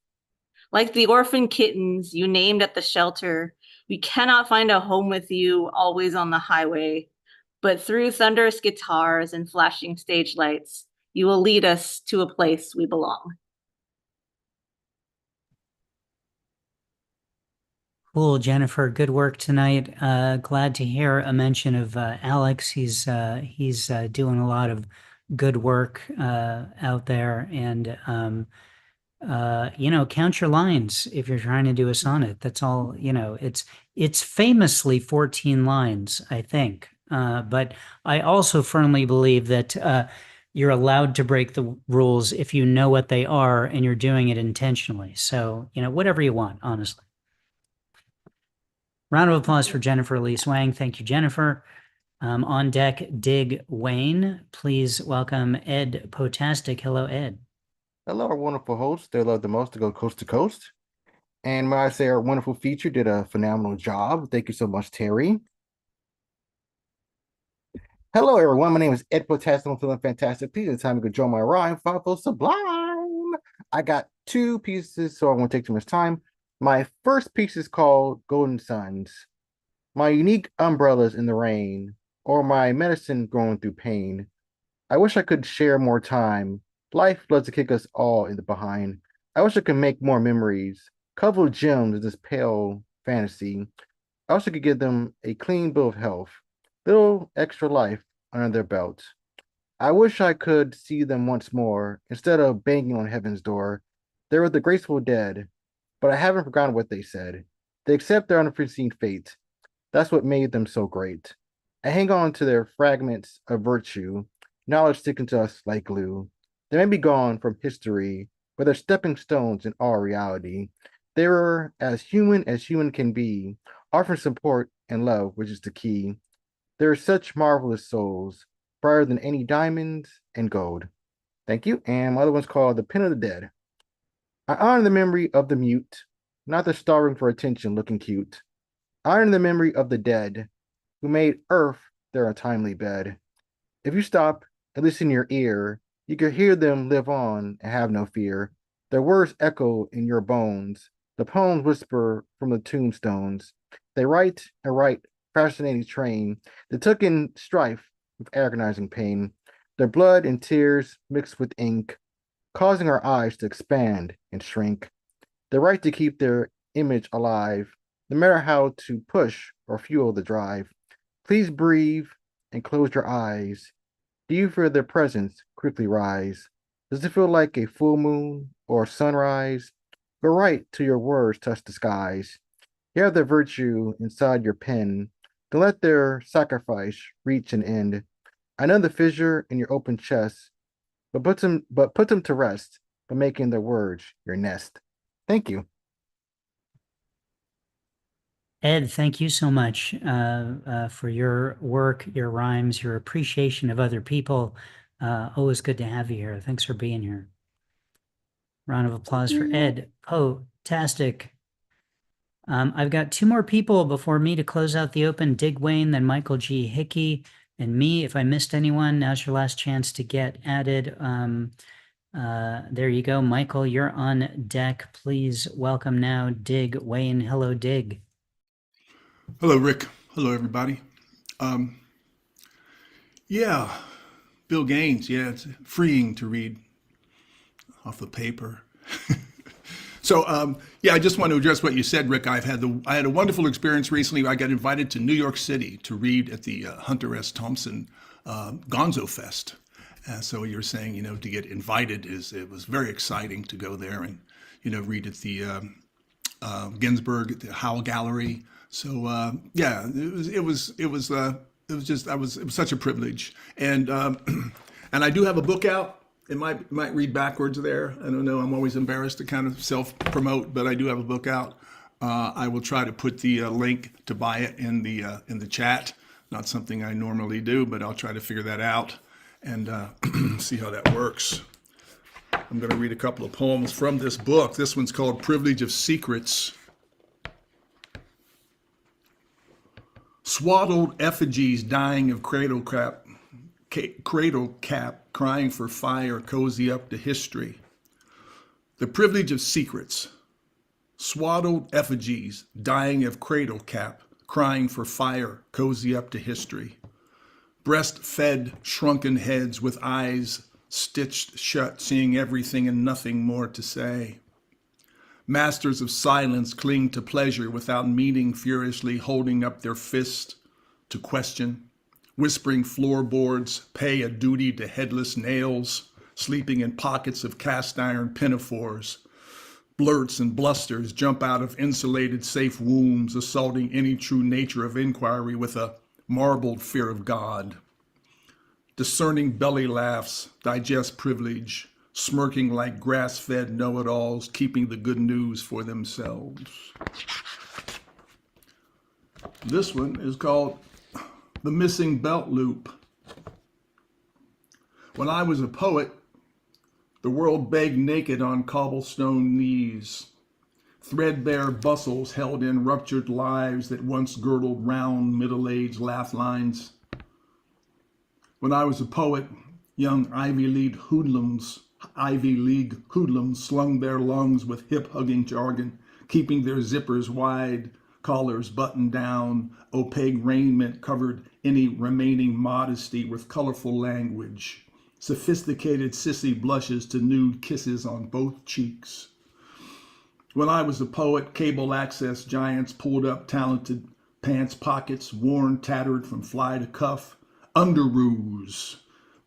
Like the orphan kittens you named at the shelter, we cannot find a home with you always on the highway, but through thunderous guitars and flashing stage lights, you will lead us to a place we belong. Cool, Jennifer. Good work tonight. Glad to hear a mention of Alex. He's doing a lot of good work out there, and count your lines if you're trying to do a sonnet. That's all. It's famously 14 lines, I think. But I also firmly believe that you're allowed to break the rules if you know what they are and you're doing it intentionally. So, whatever you want, honestly. Round of applause for Jennifer Elise Wang. Thank you, Jennifer. On deck, Dig Wayne. Please welcome Ed Potastic. Hello, Ed. Hello, our wonderful hosts. They love the most to go coast to coast. And may I say our wonderful feature did a phenomenal job. Thank you so much, Terry. Hello, everyone. My name is Ed Potastic. I'm feeling fantastic. Please, it's time to join my rhyme. Follow Sublime. I got 2 pieces, so I won't take too much time. My first piece is called Golden Suns. My unique umbrellas in the rain, or my medicine growing through pain. I wish I could share more time. Life loves to kick us all in the behind. I wish I could make more memories, cover gems in this pale fantasy. I wish I could give them a clean bill of health, little extra life under their belts. I wish I could see them once more, instead of banging on heaven's door. They were the graceful dead, but I haven't forgotten what they said. They accept their unforeseen fate. That's what made them so great. I hang on to their fragments of virtue, knowledge sticking to us like glue. They may be gone from history, but they're stepping stones in our reality. They were as human can be, offering support and love, which is the key. They are such marvelous souls, brighter than any diamonds and gold. Thank you. And my other one's called The Pen of the Dead. I honor the memory of the mute, not the starving for attention looking cute. I honor the memory of the dead, who made earth their untimely bed. If you stop and listen in your ear, you can hear them live on and have no fear. Their words echo in your bones. The poems whisper from the tombstones. They write and write, fascinating train. They took in strife with agonizing pain. Their blood and tears mixed with ink, causing our eyes to expand and shrink. The right to keep their image alive, no matter how to push or fuel the drive. Please breathe and close your eyes. Do you feel their presence quickly rise? Does it feel like a full moon or sunrise, go right till your words touch the skies. You have the virtue inside your pen. Don't let their sacrifice reach an end. I know the fissure in your open chest, but put them to rest by making their words your nest. Thank you. Ed, thank you so much for your work, your rhymes, your appreciation of other people. Always good to have you here. Thanks for being here. Round of applause for Ed. Poe-tastic. I've got two more people before me to close out the open. Dig Wayne, then Michael G. Hickey, and me. If I missed anyone, now's your last chance to get added. There you go. Michael, you're on deck. Please welcome now Dig Wayne. Hello, Dig. Hello, Rick. Hello, everybody. Yeah, Bill Gaines. Yeah, it's freeing to read off the paper. So, yeah, I just want to address what you said, Rick. I had a wonderful experience recently. I got invited to New York City to read at the Hunter S. Thompson Gonzo Fest. So you're saying, to get invited it was very exciting to go there and, read at the Ginsberg at the Howell Gallery. So yeah, it was such a privilege, and I do have a book out. It might read backwards there. I don't know. I'm always embarrassed to kind of self-promote, but I do have a book out. I will try to put the link to buy it in the chat. Not something I normally do, but I'll try to figure that out and see how that works. I'm going to read a couple of poems from this book. This one's called "Privilege of Secrets." Swaddled effigies dying of cradle cap, crying for fire, cozy up to history. The privilege of secrets. Swaddled effigies dying of cradle cap, crying for fire, cozy up to history. Breast-fed, shrunken heads with eyes stitched shut, seeing everything and nothing more to say. Masters of silence cling to pleasure without meaning, furiously holding up their fist to question. Whispering floorboards pay a duty to headless nails, sleeping in pockets of cast iron pinafores. Blurts and blusters jump out of insulated safe wombs, assaulting any true nature of inquiry with a marbled fear of God. Discerning belly laughs digest privilege, smirking like grass-fed know-it-alls, keeping the good news for themselves. This one is called "The Missing Belt Loop." When I was a poet, the world begged naked on cobblestone knees. Threadbare bustles held in ruptured lives that once girdled round middle-aged laugh lines. When I was a poet, young Ivy League hoodlums slung their lungs with hip-hugging jargon, keeping their zippers wide, collars buttoned down, opaque raiment covered any remaining modesty with colorful language, sophisticated sissy blushes to nude kisses on both cheeks. When I was a poet, cable access giants pulled up talented pants pockets, worn, tattered from fly to cuff, underoos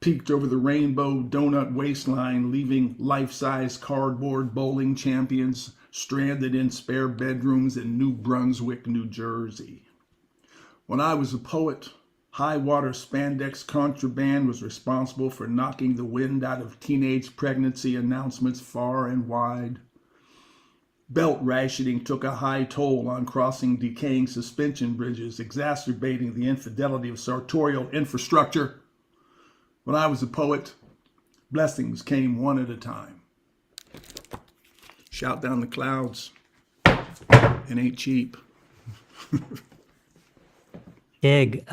peeked over the rainbow donut waistline, leaving life-size cardboard bowling champions stranded in spare bedrooms in New Brunswick, New Jersey. When I was a poet, high-water spandex contraband was responsible for knocking the wind out of teenage pregnancy announcements far and wide. Belt rationing took a high toll on crossing decaying suspension bridges, exacerbating the infidelity of sartorial infrastructure. When I was a poet, blessings came one at a time. Shout down the clouds. It ain't cheap. Dig,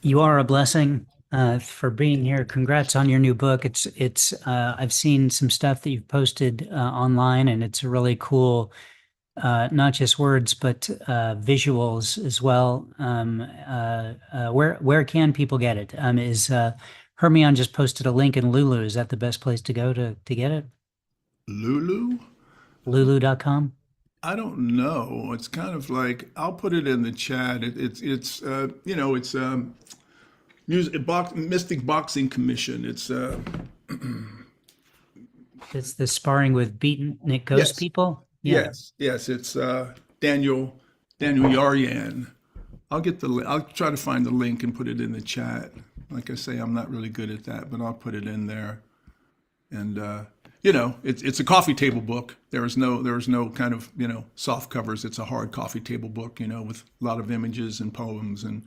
you are a blessing for being here. Congrats on your new book. It's I've seen some stuff that you've posted online, and it's really cool. Not just words, but visuals as well. Where can people get it? Is Hermione just posted a link in Lulu? Is that the best place to go to get it? Lulu? Lulu.com? I don't know. It's kind of like, I'll put it in the chat. It's Mystic Boxing Commission. It's It's the Sparring with Beatnik Ghost Yes. People. Yeah. Yes. It's Daniel Yaryan. I'll try to find the link and put it in the chat. Like I say, I'm not really good at that, but I'll put it in there. And it's a coffee table book. There is no kind of soft covers. It's a hard coffee table book, with a lot of images and poems, and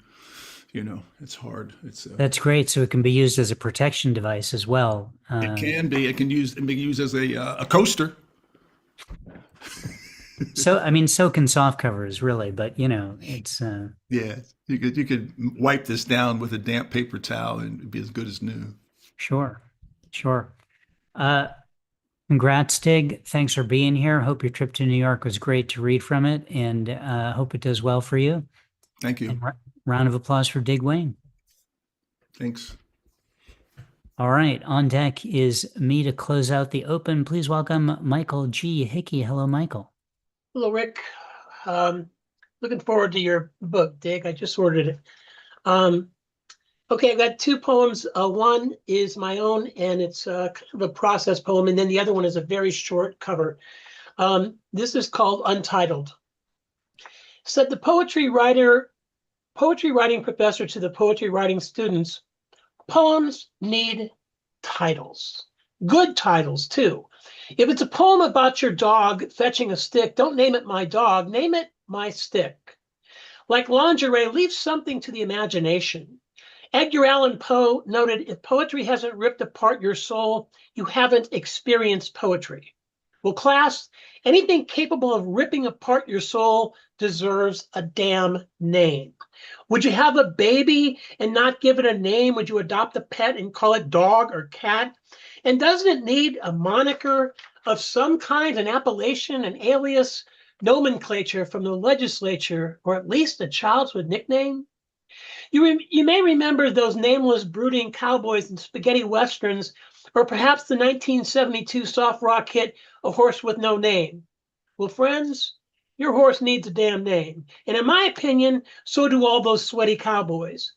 it's hard. That's great. So it can be used as a protection device as well. It can be. It can be used as a coaster. So I mean, so can soft covers, really. But it's yeah. You could wipe this down with a damp paper towel and it'd be as good as new. Sure. Congrats, Dig. Thanks for being here. Hope your trip to New York was great to read from it, and hope it does well for you. Thank you. And round of applause for Dig Wayne. Thanks. All right, on deck is me to close out the open. Please welcome Michael G. Hickey. Hello, Michael. Hello, Rick. Looking forward to your book, Dig. I just ordered it. Okay, I've got two poems. One is my own, and it's kind of a process poem, and then the other one is a very short cover. This is called Untitled. Said the poetry writing professor to the poetry writing students, poems need titles. Good titles, too. If it's a poem about your dog fetching a stick, don't name it My Dog, name it My Stick. Like lingerie, leave something to the imagination. Edgar Allan Poe noted, if poetry hasn't ripped apart your soul, you haven't experienced poetry. Well, class, anything capable of ripping apart your soul deserves a damn name. Would you have a baby and not give it a name? Would you adopt a pet and call it dog or cat? And doesn't it need a moniker of some kind, an appellation, an alias, nomenclature from the legislature, or at least a childhood nickname? You may remember those nameless, brooding cowboys in spaghetti westerns, or perhaps the 1972 soft rock hit, A Horse with No Name. Well, friends, your horse needs a damn name. And in my opinion, so do all those sweaty cowboys.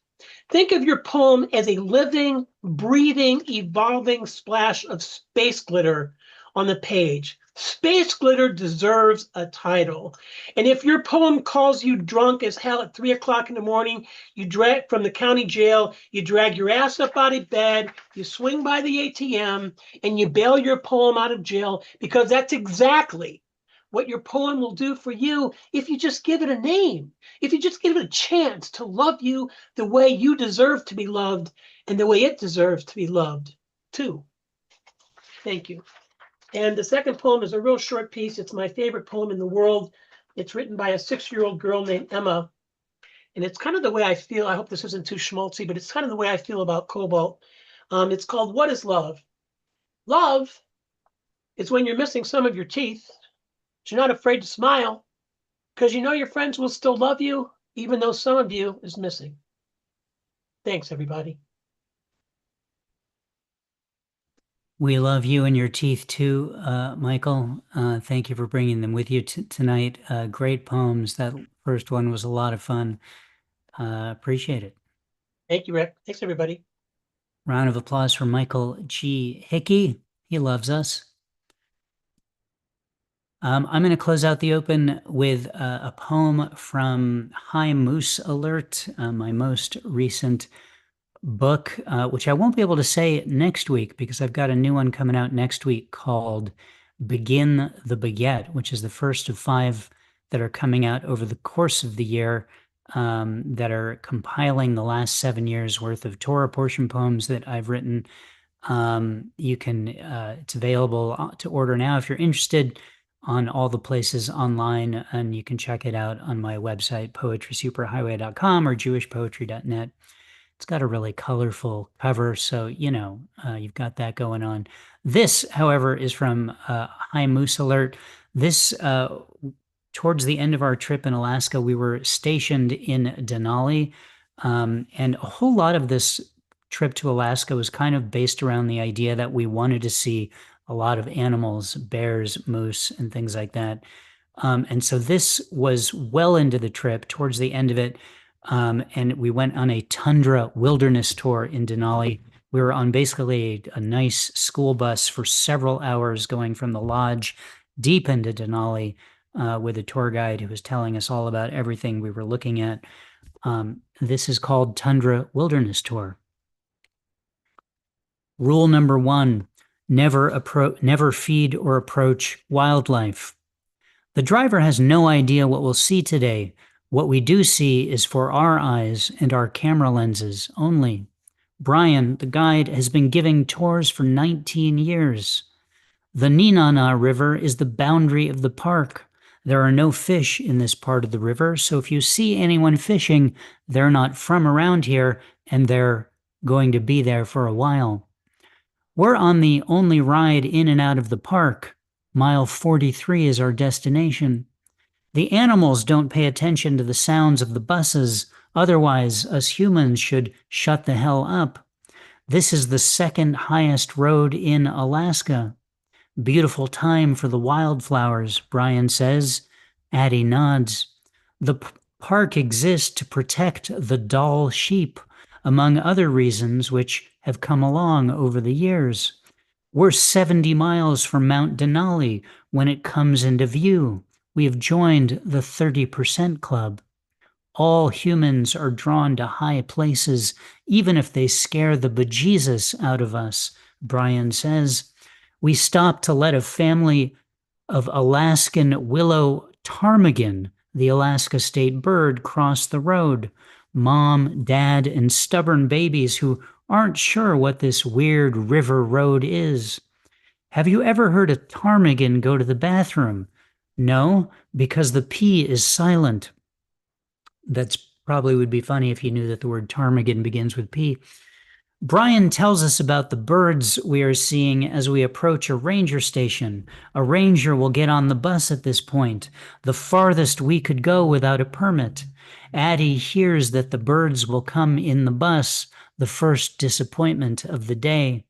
Think of your poem as a living, breathing, evolving splash of space glitter on the page. Space glitter deserves a title. And if your poem calls you drunk as hell at 3 o'clock in the morning, you drag from the county jail, you drag your ass up out of bed, you swing by the ATM, and you bail your poem out of jail, because that's exactly what your poem will do for you if you just give it a name, if you just give it a chance to love you the way you deserve to be loved and the way it deserves to be loved too. Thank you. And the second poem is a real short piece. It's my favorite poem in the world. It's written by a 6-year-old girl named Emma. And it's kind of the way I feel. I hope this isn't too schmaltzy, but it's kind of the way I feel about Cobalt. It's called What is Love? Love is when you're missing some of your teeth, but you're not afraid to smile, because you know your friends will still love you, even though some of you is missing. Thanks, everybody. We love you and your teeth too, Michael. Thank you for bringing them with you tonight. Great poems. That first one was a lot of fun. Appreciate it. Thank you, Rick. Thanks, everybody. Round of applause for Michael G. Hickey. He loves us. I'm going to close out the open with a poem from High Moose Alert, my most recent book, which I won't be able to say next week because I've got a new one coming out next week called Begin the Baguette, which is the first of 5 that are coming out over the course of the year, that are compiling the last 7 years worth of Torah portion poems that I've written. You can, it's available to order now if you're interested on all the places online, and you can check it out on my website, poetrysuperhighway.com or jewishpoetry.net. It's got a really colorful cover, so, you've got that going on. This, however, is from High Moose Alert. This, towards the end of our trip in Alaska, we were stationed in Denali, and a whole lot of this trip to Alaska was kind of based around the idea that we wanted to see a lot of animals, bears, moose, and things like that. And so this was well into the trip, towards the end of it. And we went on a tundra wilderness tour in Denali. We were on basically a nice school bus for several hours going from the lodge deep into Denali with a tour guide who was telling us all about everything we were looking at. This is called Tundra Wilderness Tour. Rule number 1, never feed or approach wildlife. The driver has no idea what we'll see today. What we do see is for our eyes and our camera lenses only. Brian, the guide, has been giving tours for 19 years. The Ninana River is the boundary of the park. There are no fish in this part of the river, so if you see anyone fishing, they're not from around here, and they're going to be there for a while. We're on the only ride in and out of the park. Mile 43 is our destination. The animals don't pay attention to the sounds of the buses, otherwise us humans should shut the hell up. This is the second highest road in Alaska. Beautiful time for the wildflowers, Brian says. Addie nods. The park exists to protect the Dall sheep, among other reasons which have come along over the years. We're 70 miles from Mount Denali when it comes into view. We have joined the 30% club. All humans are drawn to high places, even if they scare the bejesus out of us, Brian says. We stopped to let a family of Alaskan willow ptarmigan, the Alaska state bird, cross the road. Mom, dad, and stubborn babies who aren't sure what this weird river road is. Have you ever heard a ptarmigan go to the bathroom? No, because the P is silent. That's probably would be funny if you knew that the word ptarmigan begins with P. Brian tells us about the birds we are seeing as we approach a ranger station. A ranger will get on the bus at this point, the farthest we could go without a permit. Addie hears that the birds will come in the bus, the first disappointment of the day.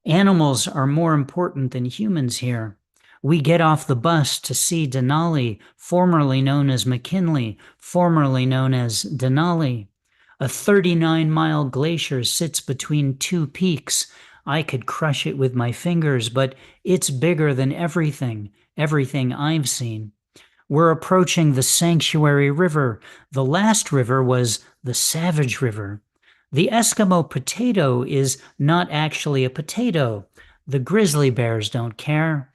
Animals are more important than humans here. We get off the bus to see Denali, formerly known as McKinley, formerly known as Denali. A 39-mile glacier sits between two peaks. I could crush it with my fingers, but it's bigger than everything I've seen. We're approaching the Sanctuary River. The last river was the Savage River. The Eskimo potato is not actually a potato. The grizzly bears don't care.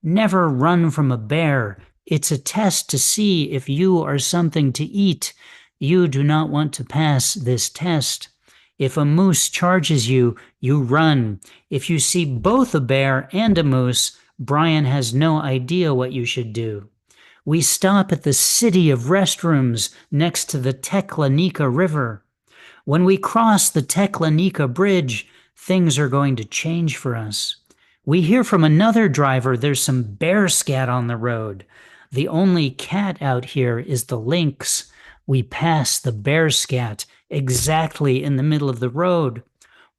Never run from a bear. It's a test to see if you are something to eat. You do not want to pass this test. If a moose charges you, you run. If you see both a bear and a moose, Brian has no idea what you should do. We stop at the city of restrooms next to the Teklanika River. When we cross the Teklanika Bridge, things are going to change for us. We hear from another driver there's some bear scat on the road. The only cat out here is the lynx. We pass the bear scat exactly in the middle of the road.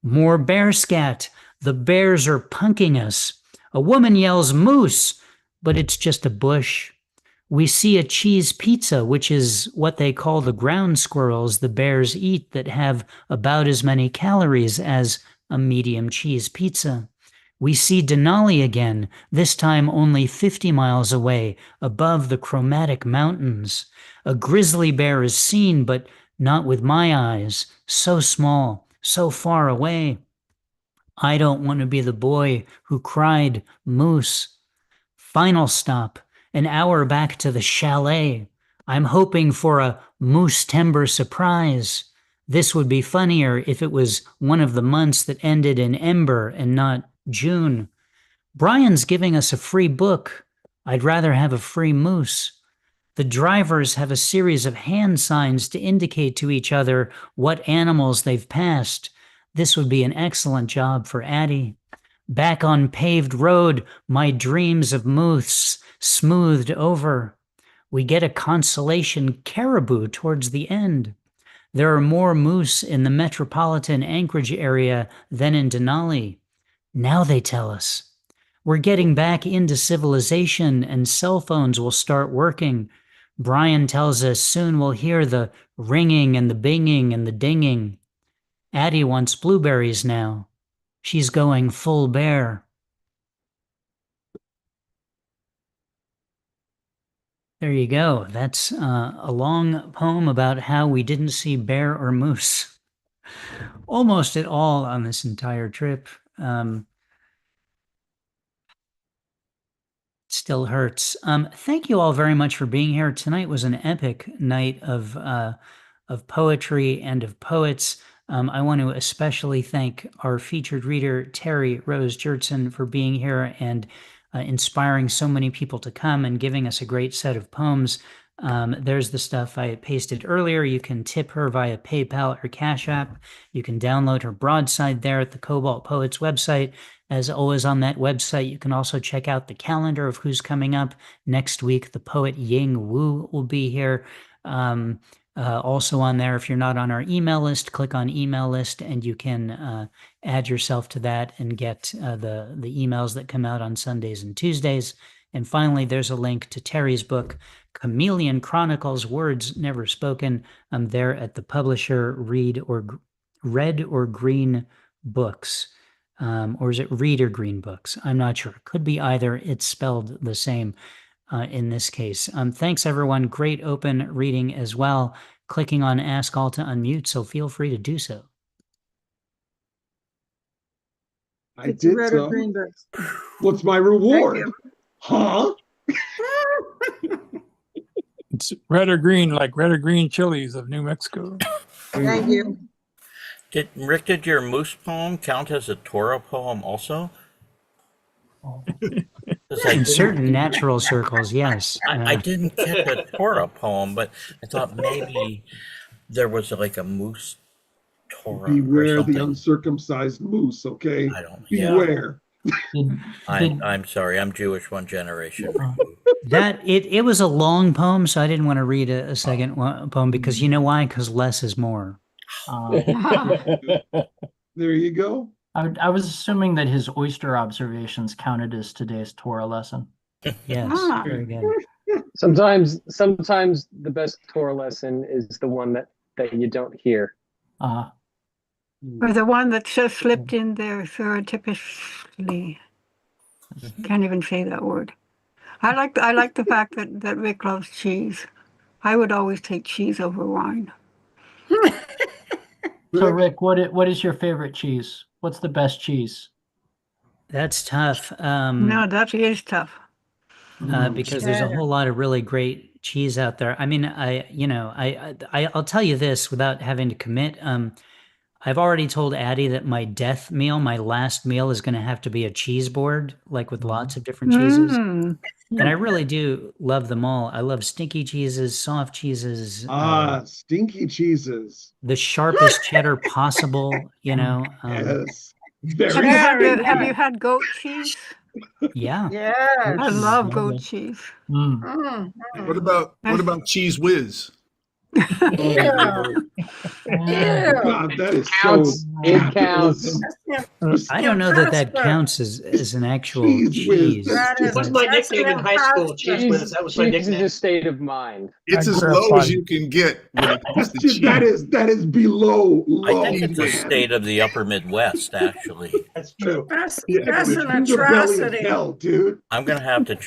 More bear scat. The bears are punking us. A woman yells moose, but it's just a bush. We see a cheese pizza, which is what they call the ground squirrels the bears eat that have about as many calories as a medium cheese pizza. We see Denali again, this time only 50 miles away, above the chromatic mountains. A grizzly bear is seen, but not with my eyes, so small, so far away. I don't want to be the boy who cried moose. Final stop, an hour back to the chalet. I'm hoping for a moose timber surprise. This would be funnier if it was one of the months that ended in Ember and not June. Brian's giving us a free book. I'd rather have a free moose. The drivers have a series of hand signs to indicate to each other what animals they've passed. This would be an excellent job for Addie. Back on paved road, my dreams of moose smoothed over. We get a consolation caribou towards the end. There are more moose in the metropolitan Anchorage area than in Denali. Now they tell us. We're getting back into civilization and cell phones will start working. Brian tells us soon we'll hear the ringing and the binging and the dinging. Addie wants blueberries now. She's going full bear. There you go. That's a long poem about how we didn't see bear or moose almost at all on this entire trip. Still hurts. Thank you all very much for being here. Tonight was an epic night of poetry and of poets. I want to especially thank our featured reader, Terri Rose-Jertson, for being here and inspiring so many people to come and giving us a great set of poems. There's the stuff I pasted earlier. You can tip her via PayPal or Cash App. You can download her broadside there at the Cobalt Poets website. As always on that website, you can also check out the calendar of who's coming up. Next week, the poet Ying Wu will be here. Also on there, if you're not on our email list, click on email list and you can add yourself to that and get the emails that come out on Sundays and Tuesdays. And finally, there's a link to Terri's book, Chameleon Chronicles, Words Never Spoken. I'm there at the publisher, Red or Green Books. Or is it Read or Green Books? I'm not sure. It could be either. It's spelled the same in this case. Thanks, everyone. Great open reading as well. Clicking on Ask All to unmute, so feel free to do so. I did Red so. or green books. What's my reward? Huh? It's red or green, like red or green chilies of New Mexico. Thank you. Rick, did your moose poem count as a Torah poem also? In certain natural circles, yes. I didn't get the Torah poem, but I thought maybe there was like a moose Torah. Beware the uncircumcised moose, okay? I don't. Beware. I'm sorry. I'm Jewish, one generation. That it was a long poem, so I didn't want to read a second poem because you know why? Because less is more. There you go. I was assuming that his oyster observations counted as today's Torah lesson. Yes, very good. Sometimes the best Torah lesson is the one that you don't hear. Or the one that just slipped in there surreptitiously. Can't even say that word. I like the fact that Rick loves cheese. I would always take cheese over wine. So Rick, what is your favorite cheese? What's the best cheese? That's tough. No, that is tough. Because there's a whole lot of really great cheese out there. I mean, I'll tell you this without having to commit. I've already told Addie that my death meal, my last meal, is going to have to be a cheese board, like with lots of different cheeses. And I really do love them all. I love stinky cheeses, soft cheeses. Stinky cheeses. The sharpest cheddar possible, you know. Yes. Have you had goat cheese? Yeah. Yes. I love goat cheese. What about Cheese Whiz? God, that is counts. It counts. I don't know that counts as an actual cheese. That was my nickname in high school. Cheese Whiz. That was my nickname. Cheese is a state of mind. It's as low as you can get when it comes to cheese. That is below low. I think it's a state of the upper Midwest, actually. That's true. That's Yeah, an it's in the belly of atrocity. hell, dude. I'm going to have to try